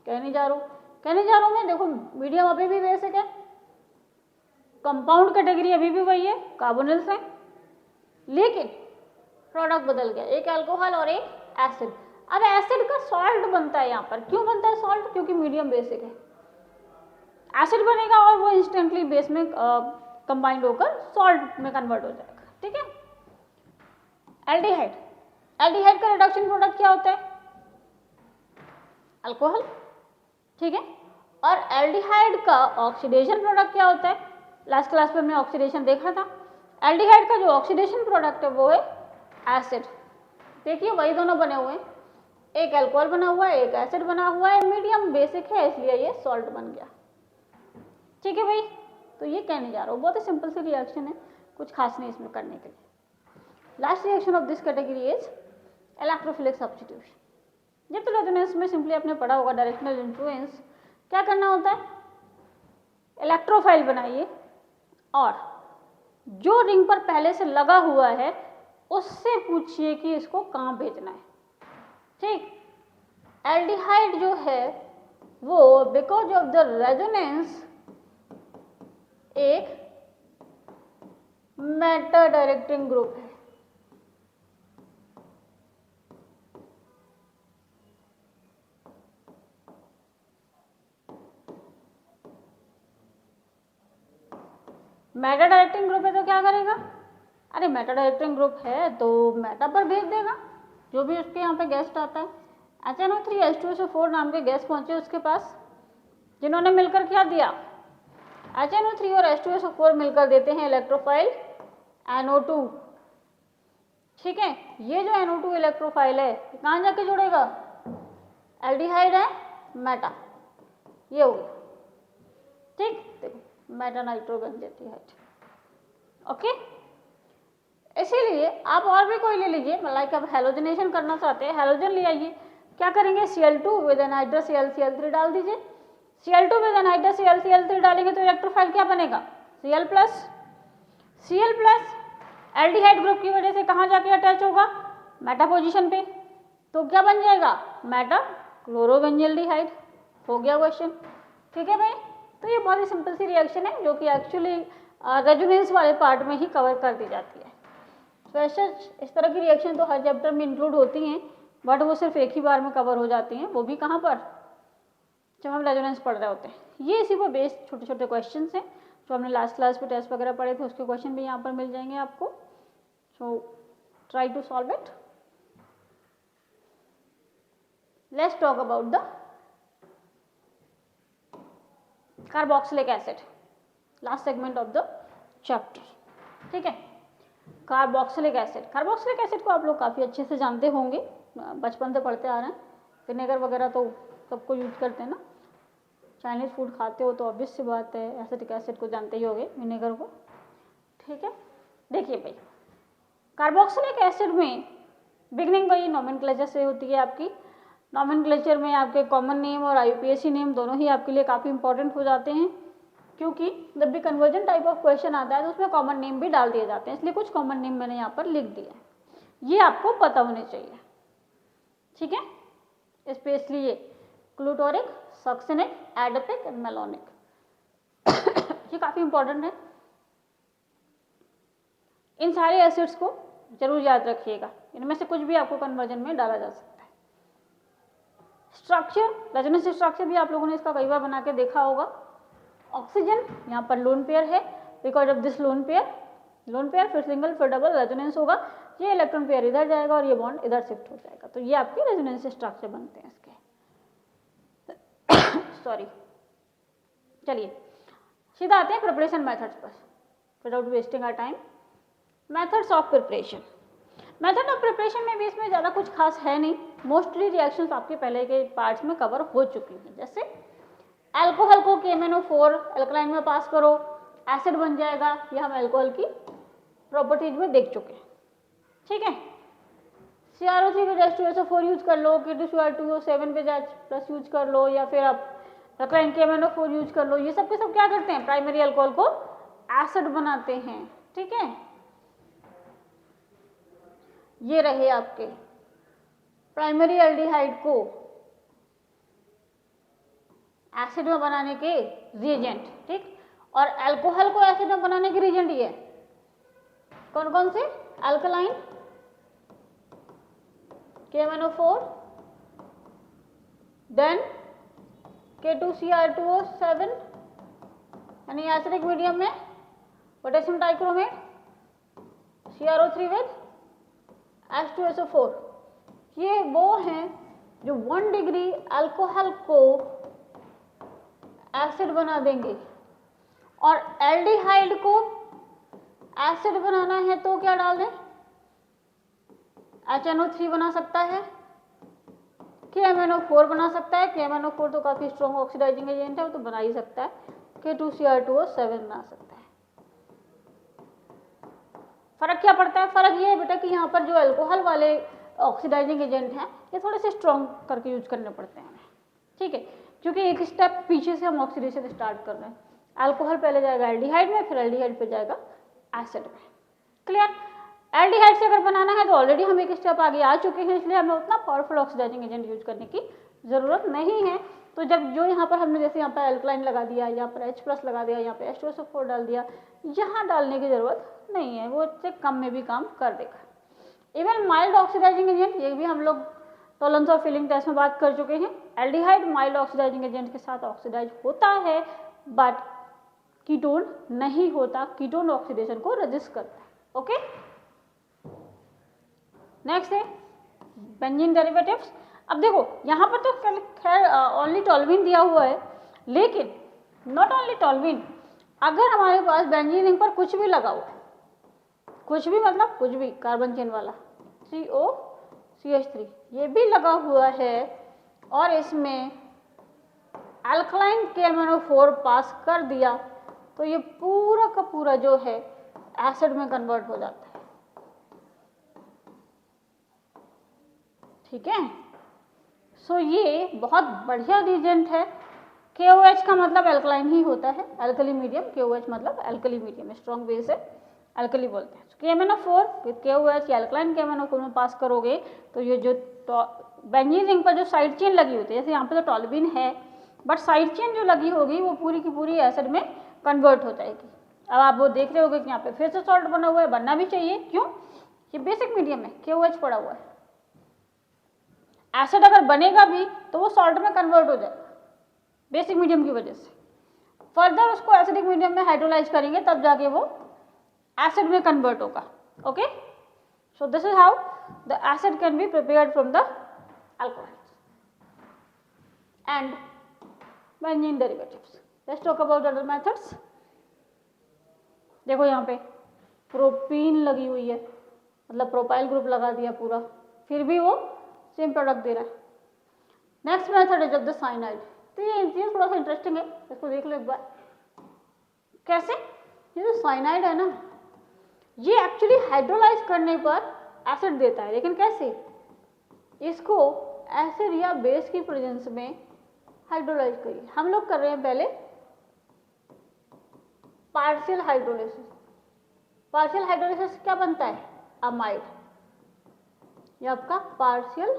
कैनिजारो। कैनिजारो में देखो मीडियम अभी भी बेसिक है, कंपाउंड कैटेगरी अभी भी वही है, कार्बोनिल्स है, लेकिन प्रोडक्ट बदल गया, एक अल्कोहल और एक एसिड। अब एसिड का सॉल्ट बनता है यहाँ पर। क्यों बनता है सॉल्ट? क्योंकि मीडियम बेसिक है। एसिड बनेगा और वो इंस्टेंटली बेस में कंबाइंड होकर सॉल्ट में कन्वर्ट हो जाएगा। ठीक है, एल्डिहाइड, एल्डिहाइड का रिडक्शन प्रोडक्ट क्या होता है? अल्कोहल। ठीक है, और एल्डिहाइड का ऑक्सीडेशन प्रोडक्ट क्या होता है? लास्ट क्लास में हमने ऑक्सीडेशन देखा था। एल्डिहाइड का जो ऑक्सीडेशन प्रोडक्ट है वो है एसिड। देखिए वही दोनों बने हुए हैं, एक अल्कोहल बना हुआ है, एक एसिड बना हुआ है, मीडियम बेसिक है इसलिए ये सॉल्ट बन गया। ठीक है भाई, तो ये कहने जा रहा हूँ, बहुत ही सिंपल सी रिएक्शन है, कुछ खास नहीं इसमें करने के लिए। Last reaction of this category is electrophilic substitution. जब तो रेजोनेंस में सिंपली आपने पढ़ा होगा डायरेक्शनल इन्फ्लुएंस। क्या करना होता है? इलेक्ट्रोफाइल बनाइए और जो रिंग पर पहले से लगा हुआ है उससे पूछिए कि इसको कहाँ भेजना है। ठीक, एल्डिहाइड जो है वो बिकॉज ऑफ द रेजोनेंस एक मेटा डायरेक्टिंग ग्रुप है। मेटा डायरेक्टिंग ग्रुप है तो क्या करेगा? अरे मेटा डायरेक्टिंग ग्रुप है तो मेटा पर भेज देगा जो भी उसके यहाँ पे गेस्ट आता है। HNO3 H2SO4 नाम के गैस पहुंचे उसके पास, जिन्होंने मिलकर क्या दिया? HNO3 और H2SO4 मिलकर देते हैं इलेक्ट्रोफाइल NO2। ठीक है, ये जो NO2 इलेक्ट्रोफाइल है कहाँ जाके जुड़ेगा? एल्डिहाइड है मेटा, ये हो गया। ठीक, देखो मेटा नाइट्रो बन जाती है। ओके। इसीलिए आप और भी कोई ले लीजिए, लाइक आप हेलोजनेशन करना चाहते हैं, हेलोजन ले आइए, क्या करेंगे Cl2 विद एनहाइड्रस Cl3 डाल दीजिए। Cl2 विद एनहाइड्रस Cl3 डालेंगे तो इलेक्ट्रोफाइल क्या बनेगा Cl+, एल्डिहाइड ग्रुप की वजह से कहाँ जाके अटैच होगा, मेटा पोजीशन पे, तो क्या बन जाएगा मेटा क्लोरोबेंजील्डिहाइड। हो गया क्वेश्चन, ठीक है भाई। तो ये बहुत ही सिंपल सी रिएक्शन है जो कि एक्चुअली रेजोनेंस वाले पार्ट में ही कवर कर दी जाती है। वैसे इस तरह की रिएक्शन तो हर चैप्टर में इंक्लूड होती हैं, बट वो सिर्फ एक ही बार में कवर हो जाती हैं, वो भी कहाँ पर, जब हम रेजोनेंस पढ़ रहे होते हैं। ये इसी पर बेस्ड छोटे छोटे क्वेश्चन हैं जो हमने लास्ट क्लास पे टेस्ट वगैरह पढ़े थे, उसके क्वेश्चन भी यहाँ पर मिल जाएंगे आपको। So try to solve it. Let's talk about the carboxylic acid, last segment of the chapter, ठीक है। कार्बोक्सिलिक एसिड को आप लोग काफ़ी अच्छे से जानते होंगे, बचपन से पढ़ते आ रहे हैं। विनेगर वगैरह तो सबको यूज करते हैं ना, चाइनीज़ फूड खाते हो तो ऑब्वियस सी बात है एसिटिक एसिड को जानते ही होंगे, विनेगर को, ठीक है। देखिए भाई, कार्बोक्सिलिक एसिड में बिगनिंग भाई नोमेनक्लेचर से होती है आपकी। नोमेनक्लेचर में आपके कॉमन नेम और IUPAC नेम दोनों ही आपके लिए काफ़ी इंपॉर्टेंट हो जाते हैं, क्योंकि जब भी कन्वर्जन टाइप ऑफ क्वेश्चन आता है तो उसमें कॉमन नेम भी डाल दिए जाते हैं, इसलिए कुछ कॉमन नेम मैंने यहाँ पर लिख दिया है, ये आपको पता होने चाहिए, ठीक है। स्पेशली ये ग्लूटोरिक, सक्सिनिक, एडेपिक एंड मेलोनिक ये काफ़ी इंपॉर्टेंट है। इन सारे एसिड्स को जरूर याद रखिएगा, इनमें से कुछ भी आपको कन्वर्जन में डाला जा सकता है। स्ट्रक्चर, रेजोनेंस स्ट्रक्चर भी आप लोगों ने इसका कई बार बना के देखा होगा। ऑक्सीजन यहाँ पर लोन पेयर है, because of this lone pair फिर सिंगल फिर डबल रेजोनेंस होगा, ये इलेक्ट्रॉन पेयर इधर जाएगा और ये बॉन्ड इधर शिफ्ट हो जाएगा, तो ये आपके रेजोनेंस स्ट्रक्चर बनते हैं इसके सॉरी। चलिए सीधा आते हैं प्रिपरेशन मेथड्स पर, without wasting our time. Methods of preparation, method of preparation में भी इसमें ज़्यादा कुछ खास है नहीं, मोस्टली रिएक्शंस आपके पहले के पार्ट्स में कवर हो चुकी हैं। जैसे अल्कोहल को KMnO4 अल्कलाइन में पास करो, एसिड बन जाएगा, यह हम अल्कोहल की प्रॉपर्टीज में देख चुके हैं, ठीक है। CrO3 पे H2SO4 यूज कर लो, K2Cr2O7 पे प्लस यूज कर लो, या फिर आप अल्कलाइन KMnO4 यूज कर लो, ये सब के सब क्या करते हैं, प्राइमरी अल्कोहल को एसिड बनाते हैं, ठीक है। ये रहे आपके प्राइमरी एल्डिहाइड को एसिड में बनाने के रिएजेंट, ठीक। और अल्कोहल को एसिड में बनाने के रिएजेंट ये कौन कौन से, अल्कलाइन KMnO4, देन K2Cr2O7 यानी एसिडिक मीडियम में potassium dichromate, CrO3 with H2SO4, ये वो हैं जो 1 डिग्री अल्कोहल को एसिड बना देंगे। और एल्डिहाइड को एसिड बनाना है तो क्या डाल दें, HNO3 बना सकता है, KMnO4 बना सकता है, KMnO4 तो काफ़ी स्ट्रॉन्ग ऑक्सीडाइजिंग एजेंट है, वो तो बना ही सकता है, K2Cr2O7 बना सकता है। फर्क क्या पड़ता है, फर्क ये है बेटा कि यहाँ पर जो अल्कोहल वाले ऑक्सीडाइजिंग एजेंट हैं ये थोड़े से स्ट्रॉन्ग करके यूज करने पड़ते हैं हमें, ठीक है, क्योंकि एक स्टेप पीछे से हम ऑक्सीडेशन स्टार्ट कर रहे हैं। अल्कोहल पहले जाएगा एल्डिहाइड में, फिर एल्डिहाइड पे जाएगा एसिड में, क्लियर। एल्डिहाइड से अगर बनाना है तो ऑलरेडी हम एक स्टेप आगे आ चुके हैं, इसलिए हमें उतना पावरफुल ऑक्सीडाइजिंग एजेंट यूज करने की जरूरत नहीं है। तो जब जो यहाँ पर हमने जैसे यहाँ पर एल्कलाइन लगा दिया, यहाँ पर H+ लगा दिया, यहाँ पे H2SO4 डाल दिया, यहाँ डालने की जरूरत नहीं है, वो इससे कम में भी काम कर देगा। इवन माइल्ड ऑक्सीडाइजिंग एजेंट, ये भी हम लोग टॉलरेंस और फिलिंग टेस्ट में बात कर चुके हैं। एल्डिहाइड माइल्ड ऑक्सीडाइजिंग एजेंट के साथ ऑक्सीडाइज होता है, बट कीटोन नहीं होता, कीटोन ऑक्सीडेशन को रेजिस्ट करता है, ओके। नेक्स्ट है बेंजीन डेरिवेटिव्स। अब देखो यहाँ पर तो खैर ओनली टॉल्यूइन दिया हुआ है, लेकिन नॉट ओनली टॉल्यूइन, अगर हमारे पास बेंजीन रिंग पर कुछ भी लगा हुआ है, कुछ भी मतलब कुछ भी कार्बन चेन वाला COCH3 ये भी लगा हुआ है और इसमें अल्कलाइन KMnO4 पास कर दिया, तो ये पूरा का पूरा जो है एसिड में कन्वर्ट हो जाता है, ठीक है। सो ये बहुत बढ़िया रिएजेंट है। KOH का मतलब एल्कलाइन ही होता है, एल्कली मीडियम। KOH मतलब एल्कली मीडियम, स्ट्रॉन्ग बेस है, एल्कली बोलते हैं। KMnO4 विद KOH या एल्कलाइन KMnO4 में पास करोगे तो ये जो बेंजीन रिंग पर जो साइड चेन लगी होती है, जैसे यहाँ पे तो टॉल्यूबिन है, बट साइड चेन जो लगी होगी वो पूरी की पूरी एसिड में कन्वर्ट हो जाएगी। अब आप वो देख रहे होगे कि यहाँ पे फिर से सॉल्ट बना हुआ है, बनना भी चाहिए, क्यों? ये बेसिक मीडियम है, KOH पड़ा हुआ है। एसिड अगर बनेगा भी तो वो सॉल्ट में कन्वर्ट हो जाएगा बेसिक मीडियम की वजह से। फर्दर उसको एसिडिक मीडियम में हाइड्रोलाइज करेंगे तब जाके वो एसिड में कन्वर्ट होगा। Okay, so this is how the acid can be prepared from the alcohols and benzene derivatives. Let's talk about other methods. देखो यहाँ पे प्रोपीन लगी हुई है, मतलब प्रोपाइल ग्रुप लगा दिया पूरा, फिर भी वो सेम प्रोडक्ट दे रहा है। Next method is of the cyanide. तो ये थोड़ा सा इंटरेस्टिंग है, इसको देख लो एक बार। कैसे? ये जो साइनाइड है ना, ये एक्चुअली हाइड्रोलाइज करने पर एसिड देता है, लेकिन कैसे? इसको एसिड या बेस की प्रेजेंस में हाइड्रोलाइज करिए। हम लोग कर रहे हैं पहले पार्शियल हाइड्रोलिसिस। पार्शियल हाइड्रोलिसिस क्या बनता है? अमाइड। ये आपका पार्शियल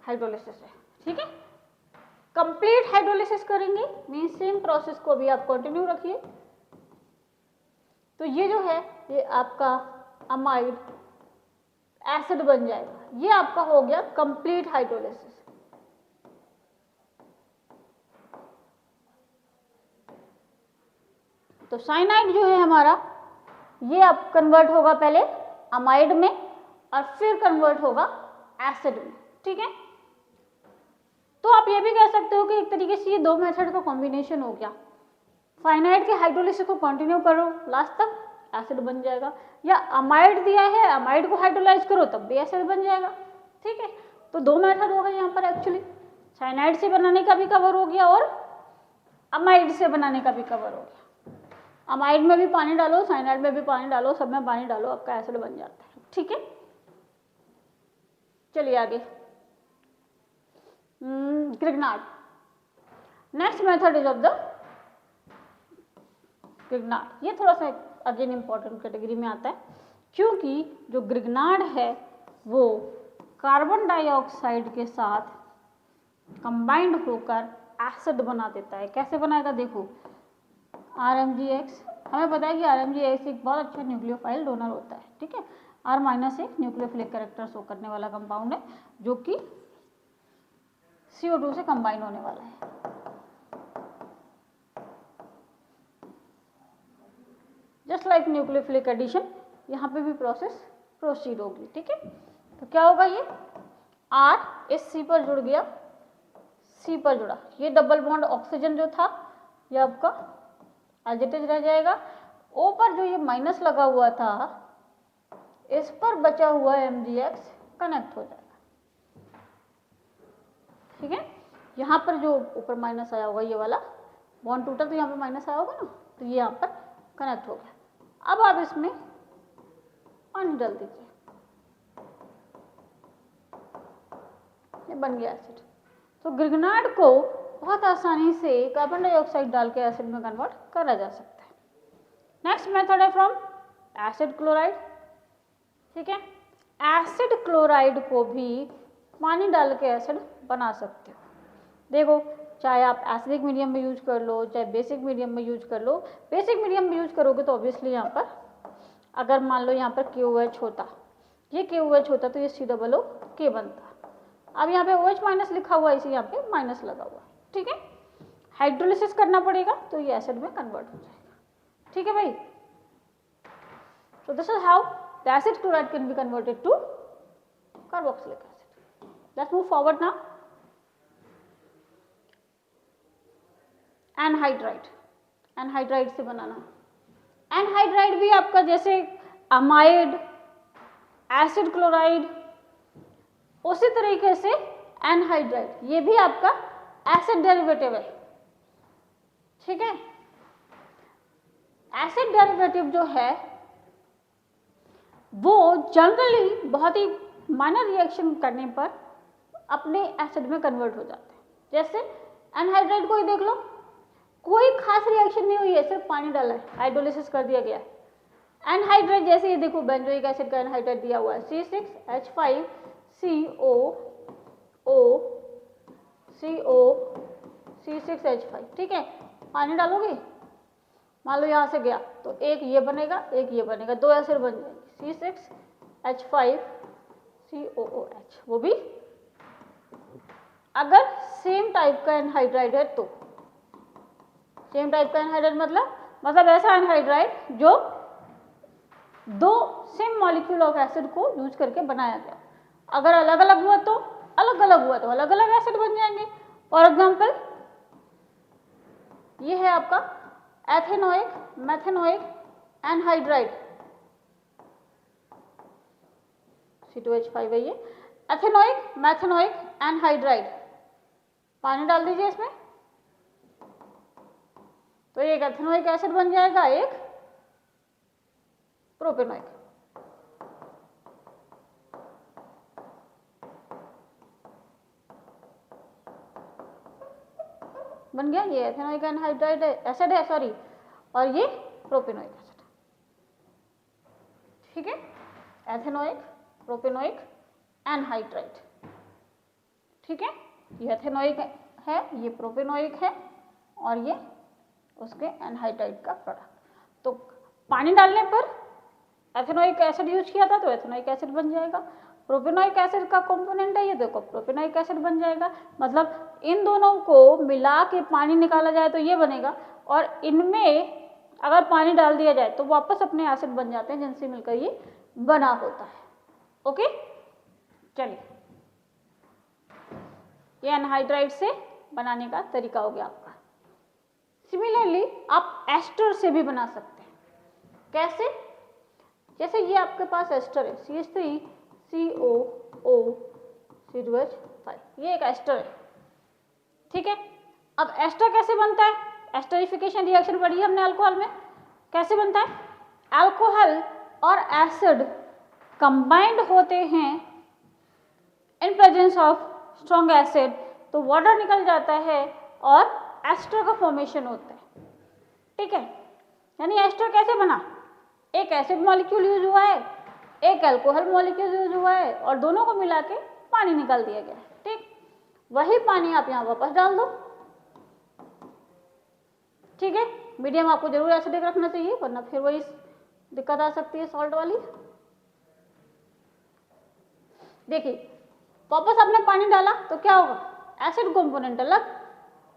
हाइड्रोलिसिस है, ठीक है। कंप्लीट हाइड्रोलिसिस करेंगे मीन सेम प्रोसेस को भी आप कंटिन्यू रखिए। तो ये जो है ये आपका अमाइड एसिड बन जाएगा। ये आपका हो गया कंप्लीट हाइड्रोलिसिस। तो साइनाइड जो है हमारा, ये अब कन्वर्ट होगा पहले अमाइड में और फिर कन्वर्ट होगा एसिड में, ठीक है। तो आप ये भी कह सकते हो कि एक तरीके से ये दो मेथड का कॉम्बिनेशन हो गया। साइनाइड के हाइड्रोलिसिस को कंटिन्यू करो लास्ट तक, एसिड बन जाएगा, या अमाइड दिया है, अमाइड को हाइड्रोलाइज करो तब भी एसिड बन जाएगा, ठीक है। तो दो मेथड हो गए यहाँ पर एक्चुअली, साइनाइड से बनाने का भी कवर हो गया और अमाइड से बनाने का भी कवर हो गया। अमाइड में भी पानी डालो, साइनाइड में भी पानी डालो, सब में पानी डालो, आपका एसिड बन जाता है, ठीक है। चलिए आगे, Grignard. Next method is of the Grignard. ये थोड़ा सा अगेन इंपॉर्टेंट कैटेगरी में आता है, क्योंकि जो ग्रिग्नार्ड है वो कार्बन डाइऑक्साइड के साथ कंबाइंड होकर एसिड बना देता है। कैसे बनाएगा? देखो, RMgX, हमें पता है कि RMgX एक बहुत अच्छा न्यूक्लियोफाइल डोनर होता है, ठीक है। R- एक न्यूक्लियोफिलिक कैरेक्टर शो करने वाला कंपाउंड है जो कि CO2 से कंबाइन होने वाला है। जस्ट लाइक न्यूक्लियोफिलिक एडिशन, यहाँ पे भी प्रोसेस प्रोसीड होगी, ठीक है। तो क्या होगा? ये R इस C पर जुड़ गया, C पर जुड़ा, ये डबल बॉन्ड ऑक्सीजन जो था ये आपका एज इट इज रह जाएगा। O पर जो ये माइनस लगा हुआ था, इस पर बचा हुआ MgX कनेक्ट हो जाएगा, ठीक है। यहाँ पर जो ऊपर माइनस आया होगा, ये वाला बॉन्ड टूटा तो यहाँ पर माइनस आया होगा ना, तो ये यहाँ पर कनेक्ट हो गया। अब आप इसमें पानी डाल दीजिए, ये बन गया एसिड। तो ग्रिग्नार्ड को बहुत आसानी से कार्बन डाइऑक्साइड डाल के एसिड में कन्वर्ट करा जा सकता है। नेक्स्ट मेथड है फ्रॉम एसिड क्लोराइड, ठीक है। एसिड क्लोराइड को भी पानी डाल के एसिड बना सकते हो। देखो, चाहे आप एसिडिक मीडियम में यूज कर लो, चाहे बेसिक मीडियम में यूज कर लो। बेसिक मीडियम में यूज करोगे तो ऑब्वियसली यहाँ पर अगर मान लो यहाँ पर KOH होता, ये KOH होता तो ये COOK बनता। अब यहाँ पे OH माइनस लिखा हुआ है, इसी यहाँ पे माइनस लगा हुआ है, ठीक है। हाइड्रोलिसिस करना पड़ेगा तो ये एसिड में कन्वर्ट हो जाएगा, ठीक है भाई। So this is how the acid chloride can be converted to carboxylic acid. Let's move forward now. Anhydride, anhydride से बनाना। एनहाइड्राइड भी आपका जैसे अमाइड, एसिड क्लोराइड, उसी तरीके से एनहाइड्राइड ये भी आपका एसिड डेरिवेटिव है, ठीक है। एसिड डेरिवेटिव जो है वो जनरली बहुत ही माइनर रिएक्शन करने पर अपने एसिड में कन्वर्ट हो जाते हैं। जैसे एनहाइड्राइड को ही देख लो, कोई खास रिएक्शन नहीं हुई है, सिर्फ पानी डाला है, हाइड्रोलिसिस कर दिया गया है। एनहाइड्राइड जैसे ये देखो बेंजोइक एसिड का एनहाइड्राइड दिया हुआ है C6H5CO, ठीक है, पानी डालोगे, मान लो यहाँ से गया तो एक ये बनेगा, एक ये बनेगा, दो एसिड बन जाएंगे C6H5COOH। वो भी अगर सेम टाइप का एनहाइड्राइड है तो, सेम टाइप का एनहाइड्राइड मतलब ऐसा एनहाइड्राइड जो दो सेम मॉलिक्यूल ऑफ एसिड को यूज करके बनाया गया। अगर अलग अलग हुआ तो अलग अलग एसिड बन जाएंगे। फॉर एग्जाम्पल ये है आपका एथेनोइक मेथेनोइक एनहाइड्राइड, C2H5 है ये, एथेनोइक मेथेनोइक एनहाइड्राइड। पानी डाल दीजिए इसमें तो एक एथेनोइक एसिड बन जाएगा, एक प्रोपेनोइक। बन गया, ये एथेनोइक एनहाइड्राइड एसिड है, सॉरी, और ये प्रोपेनोइक एसिड, ठीक है, एथेनोइक प्रोपेनोइक एनहाइड्राइड, ठीक है। ये एथेनोइक है, ये प्रोपेनोइक है, और ये उसके एनहाइड्राइड का प्रोडक्ट। तो पानी डालने पर एथेनोइक एसिड यूज किया था तो एथेनोइक एसिड बन जाएगा, प्रोपेनोइक एसिड का कंपोनेंट है ये, देखो प्रोपेनोइक एसिड बन जाएगा। मतलब इन दोनों को मिला के पानी निकाला जाए तो ये बनेगा, और इनमें अगर पानी डाल दिया जाए तो वापस अपने एसिड बन जाते हैं जिनसे मिलकर ये बना होता है। ओके, चलिए, ये एनहाइड्राइड से बनाने का तरीका हो गया आपका। सिमिलरली आप एस्टर से भी बना सकते हैं। कैसे? जैसे ये आपके पास एस्टर है CH3COO, ये एक एस्टर है, ठीक है। अब एस्टर कैसे बनता है? एस्टरिफिकेशन रिएक्शन पढ़ी है हमने अल्कोहल में, कैसे बनता है? अल्कोहल और एसिड कंबाइंड होते हैं in presence of strong acid, तो वाटर निकल जाता है और एस्टर का फॉर्मेशन होता है, ठीक है। यानी एस्टर कैसे बना? एक एसिड मॉलिक्यूल यूज हुआ है, एक अल्कोहल मॉलिक्यूल यूज हुआ है, और दोनों को मिला के पानी निकाल दिया गया है, ठीक। वही पानी आप यहाँ वापस डाल दो, ठीक है। मीडियम आपको जरूर एसिडिक रखना चाहिए, वरना फिर वही दिक्कत आ सकती है सॉल्ट वाली। देखिए, वापस आपने पानी डाला तो क्या होगा? एसिड कंपोनेंट अलग,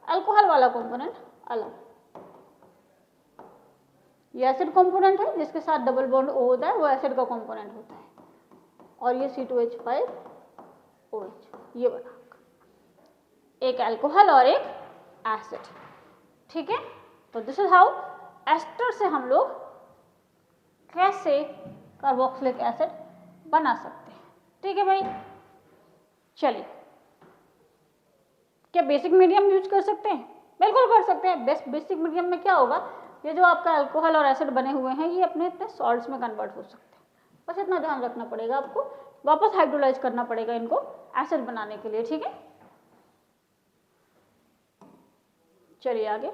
अल्कोहल वाला कंपोनेंट अलग। ये एसिड कंपोनेंट है जिसके साथ डबल बॉन्ड O होता है, वो एसिड का कंपोनेंट होता है, और ये C2H5OH, ये बना एक अल्कोहल और एक एसिड, ठीक है। तो दिस इज हाउ एस्टर से हम लोग कैसे कार्बोक्सिलिक एसिड बना सकते हैं, ठीक है भाई। चलिए, क्या बेसिक मीडियम यूज कर सकते हैं? बिल्कुल कर सकते हैं। बेसिक मीडियम में क्या होगा, ये जो आपका अल्कोहल और एसिड बने हुए हैं ये अपने अपने सॉल्ट्स में कन्वर्ट हो सकते हैं, बस इतना ध्यान रखना पड़ेगा आपको, वापस हाइड्रोलाइज करना पड़ेगा इनको एसिड बनाने के लिए, ठीक है। चलिए आगे,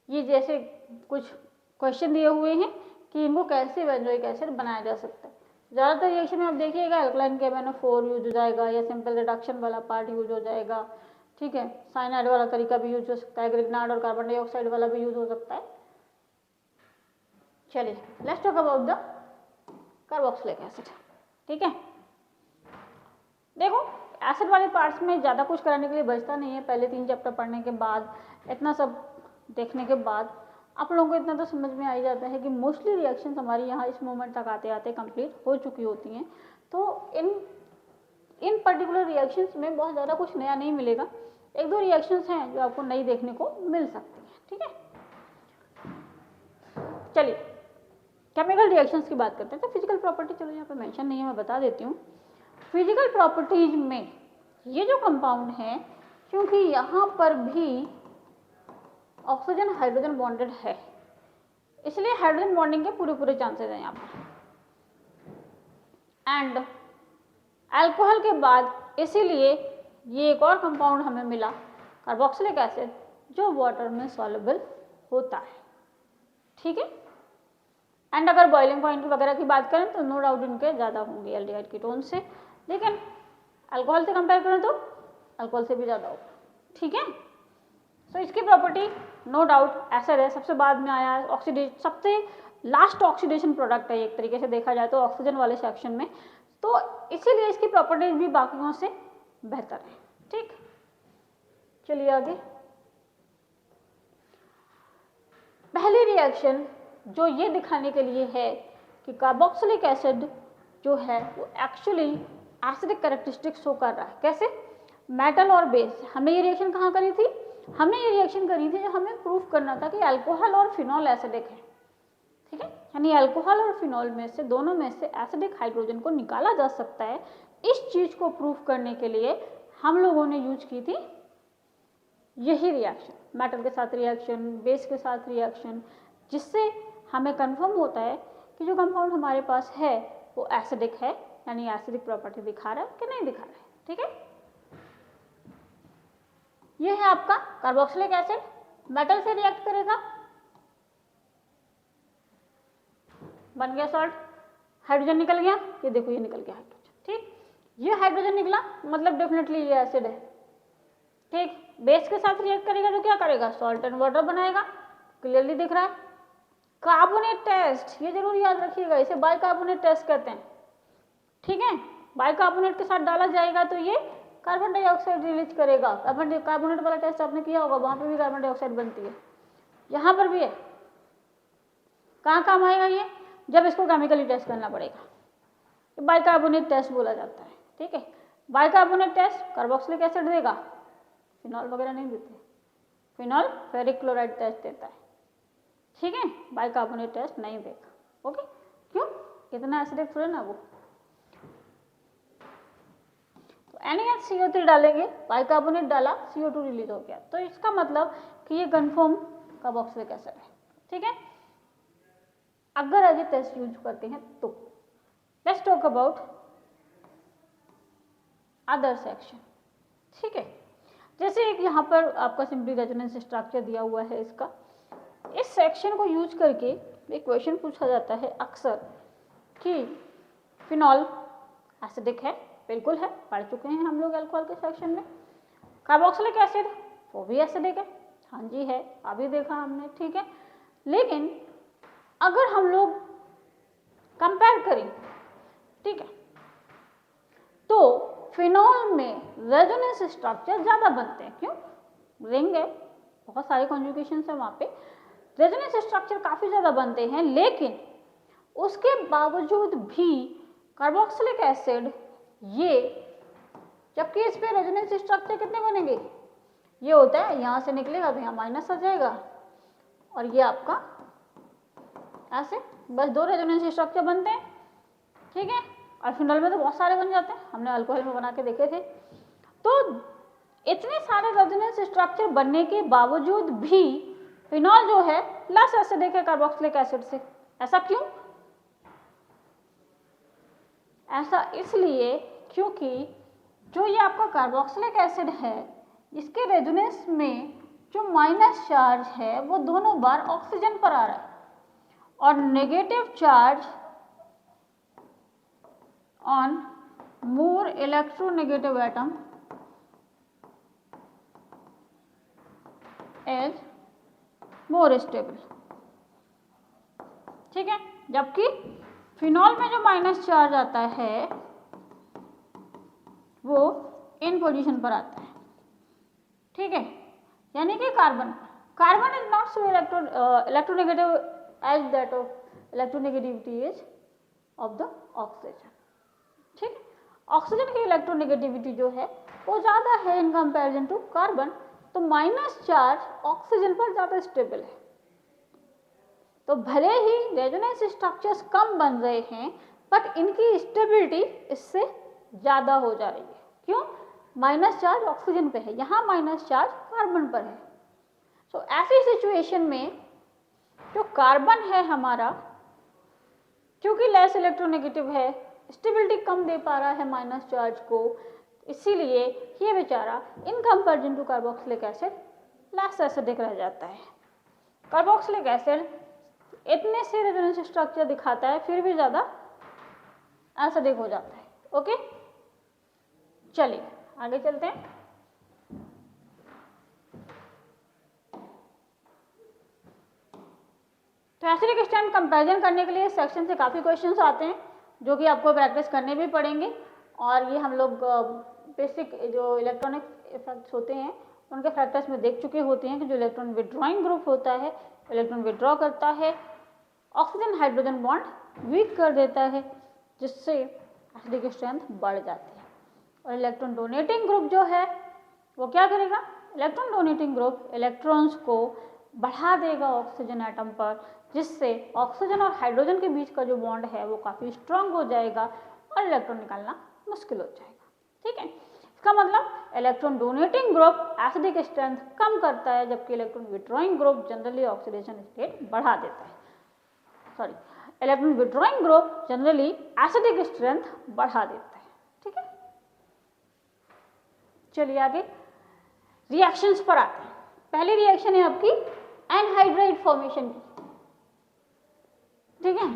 ये जैसे कुछ क्वेश्चन दिए हुए हैं कि इनको कैसे बेंजोइक एसिड बनाया जा सकता है। ज़्यादातर रिएक्शन में आप देखिएगा अल्कलाइन KMnO4 यूज हो जाएगा, या सिंपल रिडक्शन वाला पार्ट यूज हो जाएगा, ठीक है। साइनाइड वाला तरीका भी यूज हो सकता है, ग्रिग्नार्ड और कार्बन डाइऑक्साइड वाला भी यूज हो सकता है। चलिए, let's talk about the carboxylic acid, ठीक है। देखो, एसिड वाले पार्ट्स में ज़्यादा कुछ कराने के लिए बचता नहीं है। पहले 3 चैप्टर पढ़ने के बाद, इतना सब देखने के बाद आप लोगों को इतना तो समझ में आ ही जाता है कि मोस्टली रिएक्शंस हमारी यहाँ इस मोमेंट तक आते आते कंप्लीट हो चुकी होती हैं। तो इन पर्टिकुलर रिएक्शंस में बहुत ज़्यादा कुछ नया नहीं मिलेगा। 1-2 रिएक्शंस हैं जो आपको नई देखने को मिल सकती हैं, ठीक है। चलिए, केमिकल रिएक्शंस की बात करते हैं। तो फिजिकल प्रॉपर्टी चलो यहाँ पे मेंशन नहीं है, मैं बता देती हूँ। फिजिकल प्रॉपर्टीज में ये जो कंपाउंड हैं क्योंकि यहाँ पर भी ऑक्सीजन हाइड्रोजन बॉन्डेड है, इसलिए हाइड्रोजन बॉन्डिंग के पूरे पूरे चांसेस हैं यहाँ पर। एंड अल्कोहल के बाद इसीलिए ये एक और कंपाउंड हमें मिला कार्बोक्सिलिक एसिड, जो वाटर में सॉल्युबल होता है। ठीक है। एंड अगर बॉइलिंग पॉइंट वगैरह की बात करें तो नो डाउट इनके ज़्यादा होंगे एल्डिहाइड कीटोन से, लेकिन अल्कोहल से कंपेयर करें तो अल्कोहल से भी ज़्यादा होगा। ठीक है। सो इसकी प्रॉपर्टी नो डाउट एसिड है, सबसे बाद में आया ऑक्सीडेशन, सबसे लास्ट ऑक्सीडेशन प्रोडक्ट है एक तरीके से देखा जाए तो ऑक्सीजन वाले सेक्शन में, तो इसीलिए इसकी प्रॉपर्टीज भी बाकियों से बेहतर है। ठीक, चलिए आगे। पहली रिएक्शन जो ये दिखाने के लिए है कि कार्बोक्सिलिक एसिड जो है वो एक्चुअली एसिडिक कैरेक्टरिस्टिक्स शो कर रहा है। कैसे? मेटल और बेस। हमने ये रिएक्शन कहाँ करी थी? हमने ये रिएक्शन करी थी जब हमें प्रूफ करना था कि अल्कोहल और फिनॉल एसिडिक है। ठीक है, यानी अल्कोहल और फिनॉल में से दोनों में से एसिडिक हाइड्रोजन को निकाला जा सकता है। इस चीज को प्रूफ करने के लिए हम लोगों ने यूज की थी यही रिएक्शन, मेटल के साथ रिएक्शन, बेस के साथ रिएक्शन, जिससे हमें कंफर्म होता है कि जो कंपाउंड हमारे पास है वो एसिडिक है, यानी एसिडिक प्रॉपर्टी दिखा रहा है कि नहीं दिखा रहा है। ठीक है, ये है आपका कार्बोक्सिलिक एसिड, मेटल से रिएक्ट करेगा, बन गया सॉल्ट, हाइड्रोजन निकल गया, ये देखो ये निकल गया हाइड्रोजन। ठीक, ये हाइड्रोजन निकला मतलब डेफिनेटली ये एसिड है। ठीक, बेस के साथ रिएक्ट करेगा तो क्या करेगा? सॉल्ट एंड वाटर बनाएगा, क्लियरली दिख रहा है। कार्बोनेट टेस्ट, ये जरूर याद रखिएगा, इसे बाइकार्बोनेट टेस्ट कहते हैं। ठीक है, बाइकार्बोनेट के साथ डाला जाएगा तो ये कार्बन डाइऑक्साइड रिलीज करेगा। कार्बोनेट वाला टेस्ट आपने किया होगा, वहां पर भी कार्बन डाइऑक्साइड बनती है, यहाँ पर भी है। कहाँ काम आएगा ये? जब इसको केमिकली टेस्ट करना पड़ेगा, बाइकार्बोनेट टेस्ट बोला जाता है। ठीक है, बाइकार्बोनेट टेस्ट कार्बोक्सिलिक एसिड देगा, फिनॉल वगैरह नहीं देते, फिनॉल फेरिक क्लोराइड टेस्ट देता है। ठीक है, बाइकार्बोनेट टेस्ट नहीं देगा। ओके, क्यों? कितना एसिडिक थोड़ा ना वो। तो NaCO3 डालेंगे, बाइकार्बोनेट डाला, CO2 रिलीज हो गया, तो इसका मतलब कि ये कन्फर्म कार्बोक्सिलिक एसिड है। ठीक है, अगर एज ए टेस्ट यूज करते हैं तो। Let's talk about other section. ठीक है, जैसे एक यहाँ पर आपका सिंपली रेजोनेंस स्ट्रक्चर दिया हुआ है इसका, इस सेक्शन को यूज करके एक क्वेश्चन पूछा जाता है अक्सर कि फिनॉल एसिडिक है, बिल्कुल है, पढ़ चुके हैं हम लोग अल्कोहल के सेक्शन में। कार्बोक्सिलिक एसिड वो भी एसिडिक है, हाँ जी है, अभी देखा हमने। ठीक है, लेकिन अगर हम लोग कंपेयर करें, ठीक है, तो फिनॉल में रेजोनेंस स्ट्रक्चर ज़्यादा बनते हैं। क्यों? रिंग है, बहुत सारे कॉन्जुगेशन है वहाँ पे, रेजोनेंस स्ट्रक्चर काफ़ी ज़्यादा बनते हैं, लेकिन उसके बावजूद भी कार्बोक्सिलिक एसिड ये, जबकि इस पे रेजोनेंस स्ट्रक्चर कितने बनेंगे? ये होता है यहाँ से निकलेगा तो यहाँ माइनस आ जाएगा, और ये आपका ऐसे बस दो रेजोनेंस स्ट्रक्चर बनते हैं। ठीक है, और फिनॉल में तो बहुत सारे बन जाते हैं, हमने अल्कोहल में बना के देखे थे। तो इतने सारे रेजोनेंस स्ट्रक्चर बनने के बावजूद भी फिनॉल जो है लेस एसिडिक है कार्बोक्सिलिक एसिड से। ऐसा क्यों? ऐसा इसलिए क्योंकि जो ये आपका कार्बोक्सिलिक एसिड है, इसके रेजोनेंस में जो माइनस चार्ज है वो दोनों बार ऑक्सीजन पर आ रहा है, और negative charge on more electronegative atom is more stable। ठीक है, जबकि फिनॉल में जो माइनस चार्ज आता है वो इन पोजीशन पर आता है। ठीक है, यानी कि carbon is not so electronegative as that of electronegativity is of the oxygen. ठीक, ऑक्सीजन की इलेक्ट्रोनेगेटिविटी जो है वो ज़्यादा है इन कंपैरिजन टू कार्बन, तो माइनस चार्ज ऑक्सीजन पर ज़्यादा स्टेबल है। तो भले ही रेजोनेंस स्ट्रक्चर्स कम बन रहे हैं, बट इनकी स्टेबिलिटी इससे ज़्यादा हो जा रही है। क्यों? माइनस चार्ज ऑक्सीजन पे है, यहाँ माइनस चार्ज कार्बन पर है। तो ऐसी सिचुएशन में जो कार्बन है हमारा, क्योंकि लेस इलेक्ट्रोनेगेटिव है, स्टेबिलिटी कम दे पा रहा है माइनस चार्ज को, इसीलिए ये बेचारा in comparison to carboxylic acid less acidic रह जाता है। कार्बोक्सिलिक एसिड इतने से रेजोनेंस स्ट्रक्चर दिखाता है फिर भी ज़्यादा एसिडिक हो जाता है। ओके, चलिए आगे चलते हैं। तो एसिडिक स्ट्रेंथ कंपैरिजन करने के लिए सेक्शन से काफ़ी क्वेश्चंस आते हैं जो कि आपको प्रैक्टिस करने भी पड़ेंगे, और ये हम लोग बेसिक जो इलेक्ट्रॉनिक इफेक्ट्स होते हैं उनके फैक्टर्स में देख चुके होते हैं कि जो इलेक्ट्रॉन विड्रॉइंग ग्रुप होता है, इलेक्ट्रॉन विड्रॉ करता है, ऑक्सीजन हाइड्रोजन बॉन्ड वीक कर देता है, जिससे एसिडिक स्ट्रेंथ बढ़ जाती है। और इलेक्ट्रॉन डोनेटिंग ग्रुप जो है वो क्या करेगा, इलेक्ट्रॉन डोनेटिंग ग्रुप इलेक्ट्रॉन्स को बढ़ा देगा ऑक्सीजन एटम पर, जिससे ऑक्सीजन और हाइड्रोजन के बीच का जो बॉन्ड है वो काफ़ी स्ट्रांग हो जाएगा और इलेक्ट्रॉन निकालना मुश्किल हो जाएगा। ठीक है, इसका मतलब electron donating group acidic strength कम करता है, जबकि electron withdrawing group generally oxidation state बढ़ा देता है। Sorry, electron withdrawing group generally acidic strength बढ़ा देता है। ठीक है, चलिए आगे रिएक्शंस पर आते हैं। पहली रिएक्शन है आपकी एनहाइड्राइड फॉर्मेशन की। ठीक है,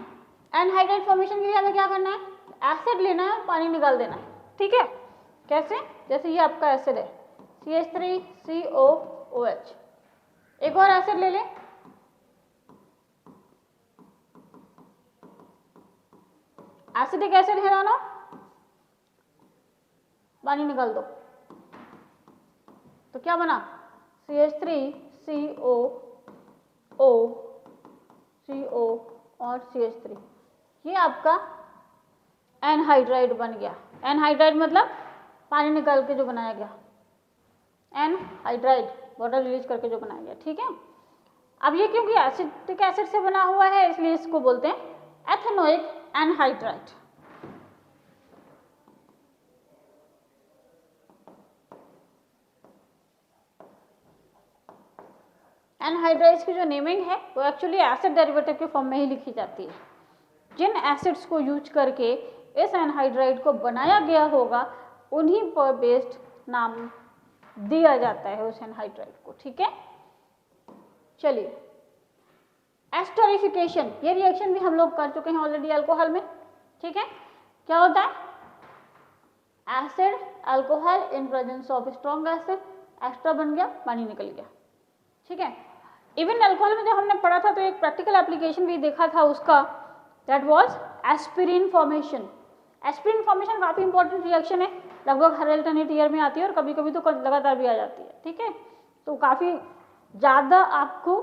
एनहाइड्राइड फॉर्मेशन के लिए हमें क्या करना है, एसिड लेना है और पानी निकाल देना है। ठीक है, कैसे, जैसे ये आपका एसिड है CH3COOH, एक और एसिड ले लें, एसिडिक एसिड है दोनों, पानी निकाल दो तो क्या बना, CH3CO CO और CH3, ये आपका एनहाइड्राइड बन गया। एनहाइड्राइड मतलब पानी निकाल के जो बनाया गया, एनहाइड्राइड वाटर रिलीज करके जो बनाया गया। ठीक है, अब ये क्योंकि एसिटिक एसिड से बना हुआ है इसलिए इसको बोलते हैं एथेनोइक एनहाइड्राइड। एनहाइड्राइड्स की जो नेमिंग है वो एक्चुअली एसिड डेरिवेटिव के फॉर्म में ही लिखी जाती है। जिन एसिड्स को यूज करके इस एनहाइड्राइड को बनाया गया होगा उन्हीं पर बेस्ड नाम दिया जाता है उस एनहाइड्राइड को। ठीक है, चलिए एस्टरिफिकेशन, ये रिएक्शन भी हम लोग कर चुके हैं ऑलरेडी अल्कोहल में। ठीक है, क्या होता है, acid alcohol in presence of strong acid, extra बन गया, पानी निकल गया। ठीक है, इवन अल्कोहल में जब हमने पढ़ा था तो एक प्रैक्टिकल एप्लीकेशन भी देखा था उसका, that was aspirin formation. Aspirin formation काफ़ी इंपॉर्टेंट रिएक्शन है, लगभग हर अल्टरनेट ईयर में आती है और कभी कभी तो लगातार भी आ जाती है। ठीक है, तो काफ़ी ज़्यादा आपको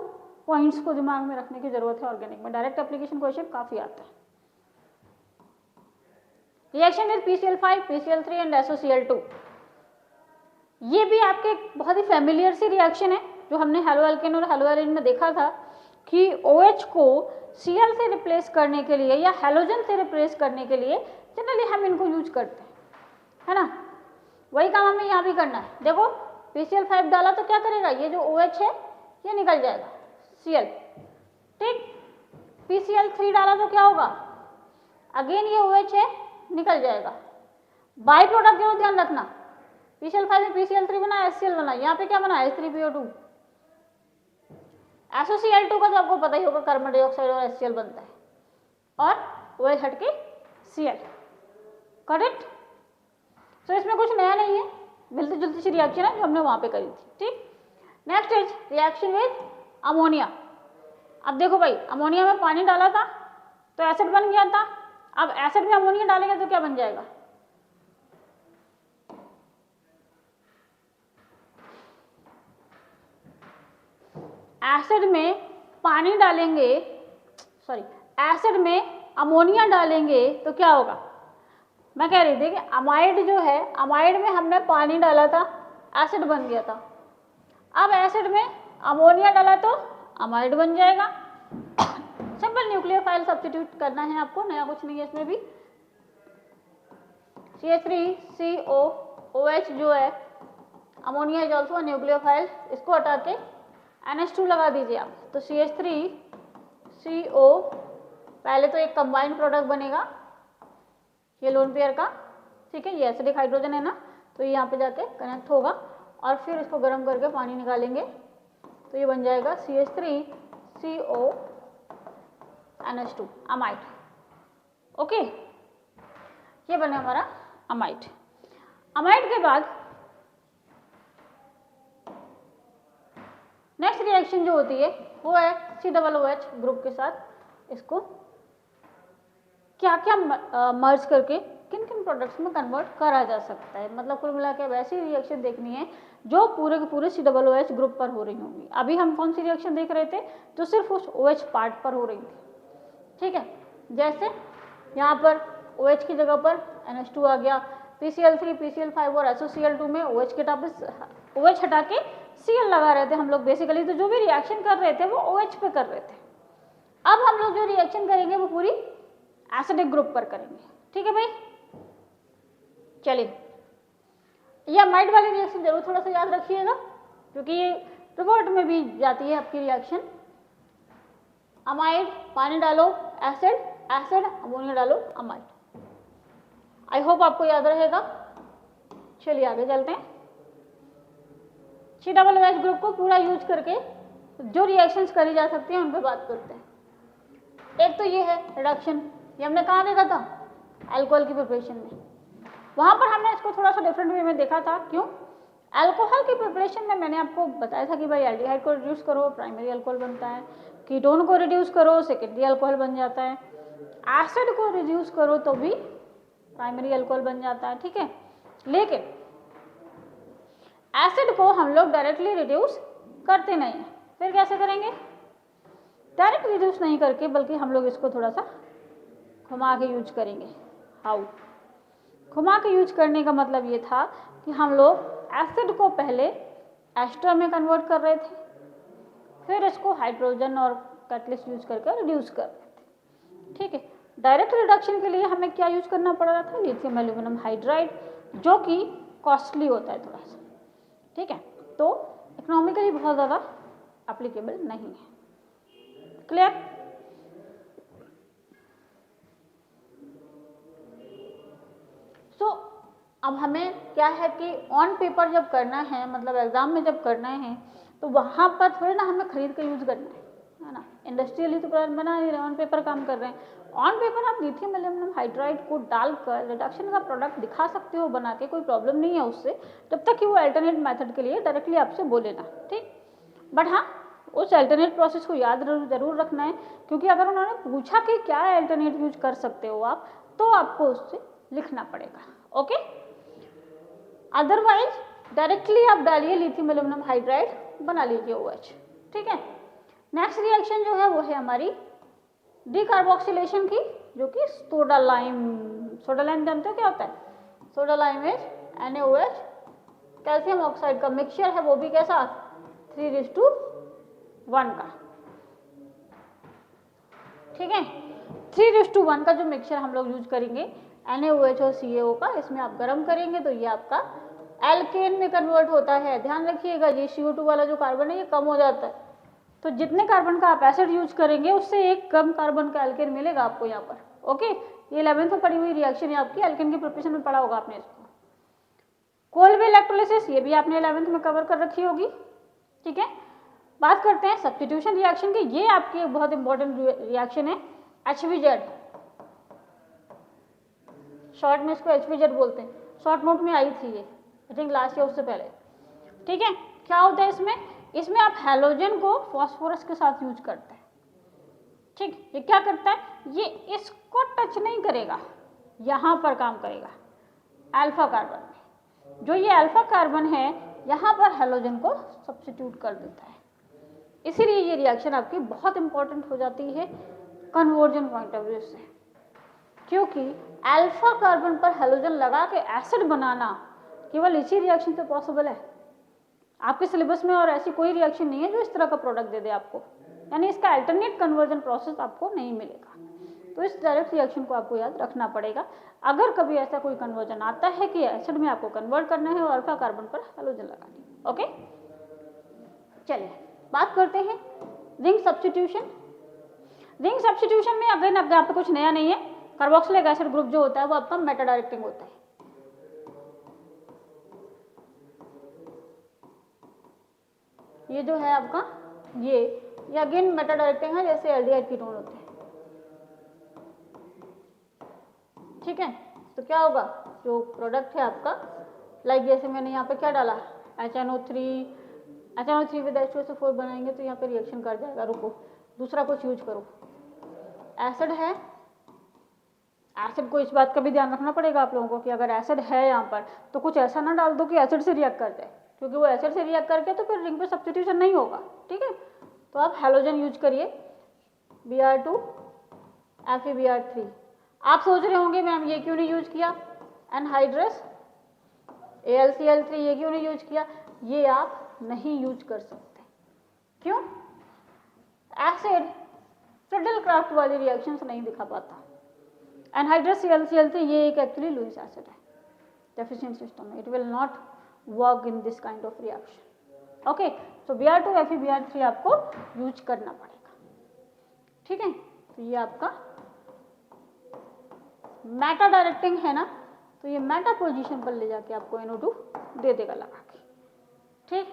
पॉइंट्स को दिमाग में रखने की जरूरत है। ऑर्गेनिक में डायरेक्ट एप्लीकेशन क्वेश्चन काफ़ी आता है। Reaction with PCl5, PCl3 and SOCl2, ये भी आपके बहुत ही फेमिलियर सी रिएक्शन है जो हमने हेलोएल्केन और हेलोएरिन में देखा था कि OH को Cl से रिप्लेस करने के लिए या हेलोजन से रिप्लेस करने के लिए जनरली हम इनको यूज करते हैं, है ना। वही काम हमें यहाँ भी करना है। देखो PCl5 डाला तो क्या करेगा, ये जो OH है ये निकल जाएगा Cl। ठीक, PCl3 डाला तो क्या होगा, अगेन ये OH है निकल जाएगा। बाई प्रोडक्ट जरूर ध्यान रखना, PCl5 में PCl3 बना, HCl बना, यहाँ पे क्या बना, H3PO2। SOCl2 का तो आपको पता ही होगा, कार्बन डाइऑक्साइड और HCl बनता है, और OH हट के Cl। करेक्ट, तो इसमें कुछ नया नहीं है, मिलती जुलती सी रिएक्शन है जो हमने वहाँ पे करी थी। ठीक, next is reaction with ammonia. अब देखो भाई, अमोनिया में पानी डाला था तो एसिड बन गया था, अब एसिड में अमोनिया डालेंगे तो क्या बन जाएगा, एसिड में पानी डालेंगे, सॉरी एसिड में अमोनिया डालेंगे तो क्या होगा, मैं कह रही थी कि अमाइड जो है, अमाइड में हमने पानी डाला था, एसिड बन गया था, अब एसिड में अमोनिया डाला तो अमाइड बन जाएगा। सिंपल न्यूक्लियोफाइल सब्स्टिट्यूट करना है आपको, नया कुछ नहीं है इसमें भी। CH3CO OH जो है अमोनिया इज ऑल्सो न्यूक्लियोफाइल, इसको हटा के NH2 लगा दीजिए आप, तो CH3CO, पहले तो एक कंबाइंड प्रोडक्ट बनेगा ये लोन पेयर का, ठीक है, ये एसिडिक हाइड्रोजन है ना, तो ये यहाँ पे जाके कनेक्ट होगा और फिर इसको गर्म करके पानी निकालेंगे तो ये बन जाएगा CH3CO NH2 अमाइड। ओके, ये बने हमारा अमाइड। अमाइड के बाद नेक्स्ट रिएक्शन जो होती है वो है COOH ग्रुप के साथ इसको क्या क्या मर्ज करके किन किन प्रोडक्ट्स में कन्वर्ट करा जा सकता है। मतलब कुल मिला के वैसी रिएक्शन देखनी है जो पूरे के पूरे COOH ग्रुप पर हो रही होंगी। अभी हम कौन सी रिएक्शन देख रहे थे, जो सिर्फ उस OH पार्ट पर हो रही थी, ठीक है। जैसे यहाँ पर OH की जगह पर NH2 आ गया, PCl3, PCl5 और SOCl2 में OH के टॉप पे OH हटा के Cl लगा रहे थे हम लोग बेसिकली। तो जो भी रिएक्शन कर रहे थे वो OH पे कर रहे थे। अब हम लोग जो रिएक्शन करेंगे वो पूरी एसिडिक ग्रुप पर करेंगे, ठीक है भाई। चलिए, ये अमाइड वाली रिएक्शन जरूर थोड़ा सा याद रखिएगा क्योंकि ये रिपोर्ट में भी जाती है आपकी रिएक्शन। अमाइड, पानी डालो, एसिड, एसिड, अमोनिया डालो, अमाइड। आई होप आपको याद रहेगा। चलिए आगे चलते हैं। COOH ग्रुप को पूरा यूज करके जो रिएक्शंस करी जा सकती हैं उन पर बात करते हैं। एक तो ये है रिडक्शन, ये हमने कहाँ देखा था, अल्कोहल की प्रिपरेशन में। वहाँ पर हमने इसको थोड़ा सा डिफरेंट वे में देखा था। क्यों? अल्कोहल की प्रिपरेशन में मैंने आपको बताया था कि भाई एल्डिहाइड को रिड्यूस करो प्राइमरी अल्कोहल बनता है, कीटोन को रिड्यूस करो सेकेंडरी अल्कोहल बन जाता है, एसिड को रिड्यूस करो तो भी प्राइमरी अल्कोहल बन जाता है, ठीक है। लेकिन एसिड को हम लोग डायरेक्टली रिड्यूस करते नहीं हैं। फिर कैसे करेंगे? डायरेक्ट रिड्यूस नहीं करके बल्कि हम लोग इसको थोड़ा सा घुमा के यूज करेंगे। हाउ? घुमा के यूज करने का मतलब ये था कि हम लोग एसिड को पहले एस्टर में कन्वर्ट कर रहे थे, फिर इसको हाइड्रोजन और कैटलिस्ट यूज करके रिड्यूस कर रहे थे, ठीक है। डायरेक्ट रिडक्शन के लिए हमें क्या यूज करना पड़ रहा था? लिथियम एल्यूमिनियम हाइड्राइड, जो कि कॉस्टली होता है थोड़ा सा, ठीक है। तो इकोनॉमिकली बहुत ज़्यादा एप्लीकेबल नहीं है। क्लियर? अब हमें क्या है कि ऑन पेपर जब करना है, मतलब एग्जाम में जब करना है, तो वहाँ पर थोड़ी ना हमें खरीद के यूज करना है ना। इंडस्ट्रियली तो बना नहीं रहे, ऑन पेपर काम कर रहे हैं। ऑन पेपर आप लिथियम एल्यूमिनियम हाइड्राइड को डालकर रिडक्शन का प्रोडक्ट दिखा सकते हो बना के, कोई प्रॉब्लम नहीं है उससे, जब तक कि वो अल्टरनेट मेथड के लिए डायरेक्टली आपसे बोले ना, ठीक। बट हाँ, उस अल्टरनेट प्रोसेस को याद जरूर रखना है, क्योंकि अगर उन्होंने पूछा कि क्या अल्टरनेट यूज कर सकते हो आप, तो आपको उससे लिखना पड़ेगा। ओके, अदरवाइज डायरेक्टली आप डालिए लिथियम एल्यूमिनियम हाइड्राइड, बना लीजिए OH, ठीक है। नेक्स्ट रिएक्शन जो है वो है हमारी डीकार्बोक्सिलेशन की, जो कि सोडा लाइम जानते हो क्या होता है? Soda lime is NaOH, calcium oxide का मिक्सचर है, वो भी कैसा 3:1 का, ठीक है। 3:1 का जो मिक्सचर हम लोग यूज करेंगे NaOH और CaO का, इसमें आप गर्म करेंगे तो ये आपका एल्केन में कन्वर्ट होता है। ध्यान रखिएगा, ये CO2 वाला जो कार्बन है ये कम हो जाता है, तो जितने कार्बन का आप एसिड यूज करेंगे उससे एक कम कार्बन का एल्केन मिलेगा आपको यहाँ पर। ओके, ये 11th में पढ़ी हुई रिएक्शन है आपकी, एल्केन की प्रिपरेशन में पढ़ा होगा आपने इसको। कोलवे इलेक्ट्रोलिसिस, ये भी आपने 11th में कवर कर रखी होगी, ठीक है। बात करते हैं सब्स्टिट्यूशन रिएक्शन की। ये आपकी एक बहुत इंपॉर्टेंट रिएक्शन है, HVZ, शॉर्ट में इसको HVZ बोलते हैं, शॉर्ट नोट में आई थी ये, आई थिंक लास्ट ईयर उससे पहले, ठीक है। क्या होता है इसमें आप हैलोजन को फॉस्फोरस के साथ यूज करते हैं, ठीक। ये क्या करता है, ये इसको टच नहीं करेगा, यहाँ पर काम करेगा अल्फा कार्बन में। जो ये अल्फा कार्बन है यहाँ पर हैलोजन को सब्स्टिट्यूट कर देता है, इसीलिए ये रिएक्शन आपकी बहुत इंपॉर्टेंट हो जाती है कन्वर्जन पॉइंट ऑफ व्यू से, क्योंकि अल्फा कार्बन पर हैलोजन लगा के एसिड बनाना केवल इसी रिएक्शन से पॉसिबल है। आपके सिलेबस में और ऐसी कोई रिएक्शन नहीं है जो इस तरह का प्रोडक्ट दे दे आपको, यानी इसका अल्टरनेट कन्वर्जन प्रोसेस आपको नहीं मिलेगा, तो इस डायरेक्ट रिएक्शन को आपको याद रखना पड़ेगा। अगर कभी ऐसा कोई कन्वर्जन आता है कि एसिड में आपको कन्वर्ट करना है और अल्फा कार्बन पर हेलोजन लगानी है। ओके, चलिए बात करते हैं रिंग सब्स्टिट्यूशन। रिंग सब्स्टिट्यूशन में अगेन अब यहाँ पे कुछ नया नहीं है। कार्बोक्सिलिक एसिड ग्रुप जो होता है वो आपका मेटा डायरेक्टिंग होता है। ये जो है आपका ये अगेन मेटा डायरेक्टिंग है, जैसे एल्डिहाइड कीटोन होते हैं। ठीक है, तो क्या होगा, जो प्रोडक्ट है आपका, लाइक जैसे मैंने यहाँ पे क्या डाला, HNO3 विद H2SO4 बनाएंगे तो यहाँ पे रिएक्शन कर जाएगा। रुको, दूसरा कुछ यूज करो। एसिड है, एसिड को इस बात का भी ध्यान रखना पड़ेगा आप लोगों को कि अगर एसिड है यहाँ पर तो कुछ ऐसा ना डाल दो कि एसिड से रिएक्ट कर जाए, क्योंकि वो एसिड से रिएक्ट करके तो फिर रिंग पे सब्स्टिट्यूशन नहीं होगा। ठीक है, तो आप हेलोजन यूज करिए, Br2 FeBr3। आप सोच रहे होंगे मैम ये क्यों नहीं यूज किया, एनहाइड्रस AlCl3 ये क्यों नहीं यूज किया। ये आप नहीं यूज कर सकते, क्यों, एसिड फ्रिडल-क्राफ्ट वाली रिएक्शंस नहीं दिखा पाता। एनहाइड्रस ClCl3 ये एक एक्चुअली लुईस एसिड है डेफिशिएंट सिस्टम में, it will not work in this kind of reaction. Okay, तो Br2 FeBr3 आपको यूज करना पड़ेगा। ठीक है, तो ये आपका मेटा डायरेक्टिंग है ना, तो ये मेटा पोजीशन पर ले जाके आपको NO2 दे देगा लगा के। ठीक,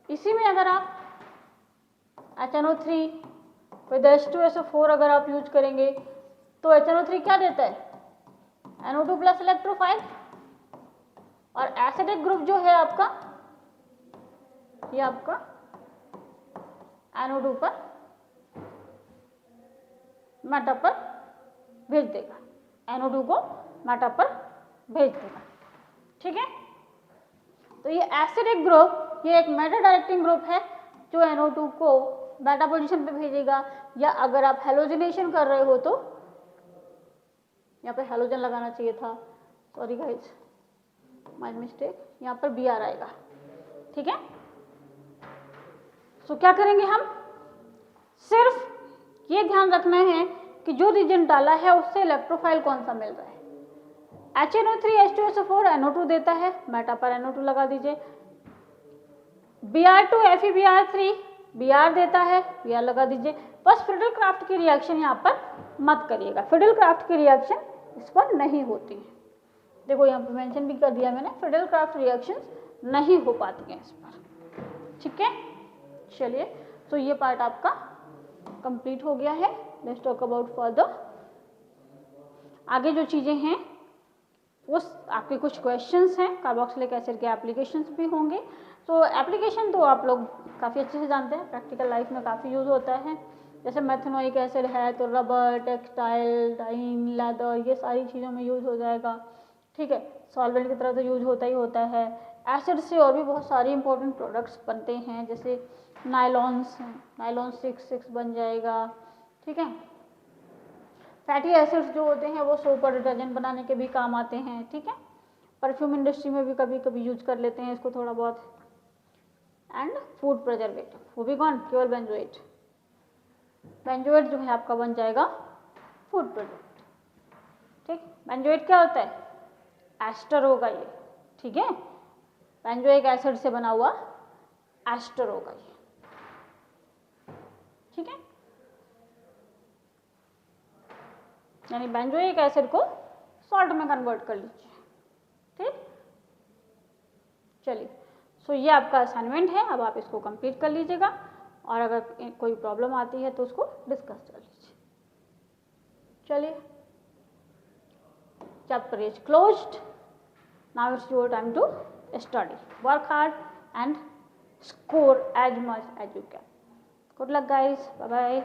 इसी में अगर आप HNO3 विद H2SO4 अगर आप यूज करेंगे तो HNO3 क्या देता है, NO2 प्लस इलेक्ट्रोफाइल, और एसिडिक ग्रुप जो है आपका ये आपका NO2 पर मेटा पर भेज देगा, NO2 को मेटा पर भेज देगा। ठीक है, तो ये एसिडिक ग्रुप ये एक मेटा डायरेक्टिंग ग्रुप है जो NO2 को मेटा पोजीशन पे भेजेगा, या अगर आप हेलोजिनेशन कर रहे हो तो यहाँ पे हेलोजन लगाना चाहिए था, सॉरी गाइस माय मिस्टेक, यहाँ पर Br आएगा। ठीक है, तो क्या करेंगे हम, सिर्फ ये ध्यान रखना है कि जो रीजन डाला है उससे इलेक्ट्रोफाइल कौन सा मिल रहा है। HNO3 H2SO4 NO2 देता है, मेटा पर NO2 लगा दीजिए। Br2 FeBr3 Br देता है, Br लगा दीजिए। बस फ्रिडल-क्राफ्ट की रिएक्शन यहाँ पर मत करिएगा, फ्रिडल-क्राफ्ट की रिएक्शन इस पर नहीं होती है। देखो यहाँ पे मेंशन भी कर दिया मैंने, फ्रिडल-क्राफ्ट रिएक्शंस नहीं हो पाती हैं इस पर। ठीक है, चलिए, तो ये पार्ट आपका कंप्लीट हो गया है। Let's talk about further. आगे जो चीज़ें हैं उस आपके कुछ क्वेश्चंस हैं, कार्बोक्सिलिक एसिड के एप्लीकेशंस भी होंगे। तो एप्लीकेशन तो आप लोग काफ़ी अच्छे से जानते हैं, प्रैक्टिकल लाइफ में काफ़ी यूज़ होता है। जैसे मेथनोइक एसिड है तो रबर, टेक्सटाइल, डाइन, लेदर, ये सारी चीज़ों में यूज़ हो जाएगा। ठीक है, सॉल्वेंट की तरह तो यूज होता ही होता है। एसिड से और भी बहुत सारी इंपॉर्टेंट प्रोडक्ट्स बनते हैं, जैसे नायलॉन्स, नायलॉन 6 बन जाएगा। ठीक है, फैटी एसिड्स जो होते हैं वो सोप और डिटर्जेंट बनाने के भी काम आते हैं। ठीक है, परफ्यूम इंडस्ट्री में भी कभी कभी यूज कर लेते हैं इसको थोड़ा बहुत। एंड फूड प्रिजर्वेटिव, वो भी कौन, केवल बेंजोएट। बेंजोएट जो है आपका बन जाएगा फूड प्रिजर्वेटिव। ठीक, बेंजोएट क्या होता है, एस्टर होगा ये। ठीक है, बेंजोइक एसिड से बना हुआ एस्टर होगा ये। ठीक है, यानी बेंजोइक एसिड को सॉल्ट में कन्वर्ट कर लीजिए। ठीक, चलिए, सो ये आपका असाइनमेंट है, अब आप इसको कंप्लीट कर लीजिएगा, और अगर कोई प्रॉब्लम आती है तो उसको डिस्कस कर लीजिए। चलिए, chapter is closed. Now it's your time to study, work hard and score as much as you can. Good luck guys, bye bye.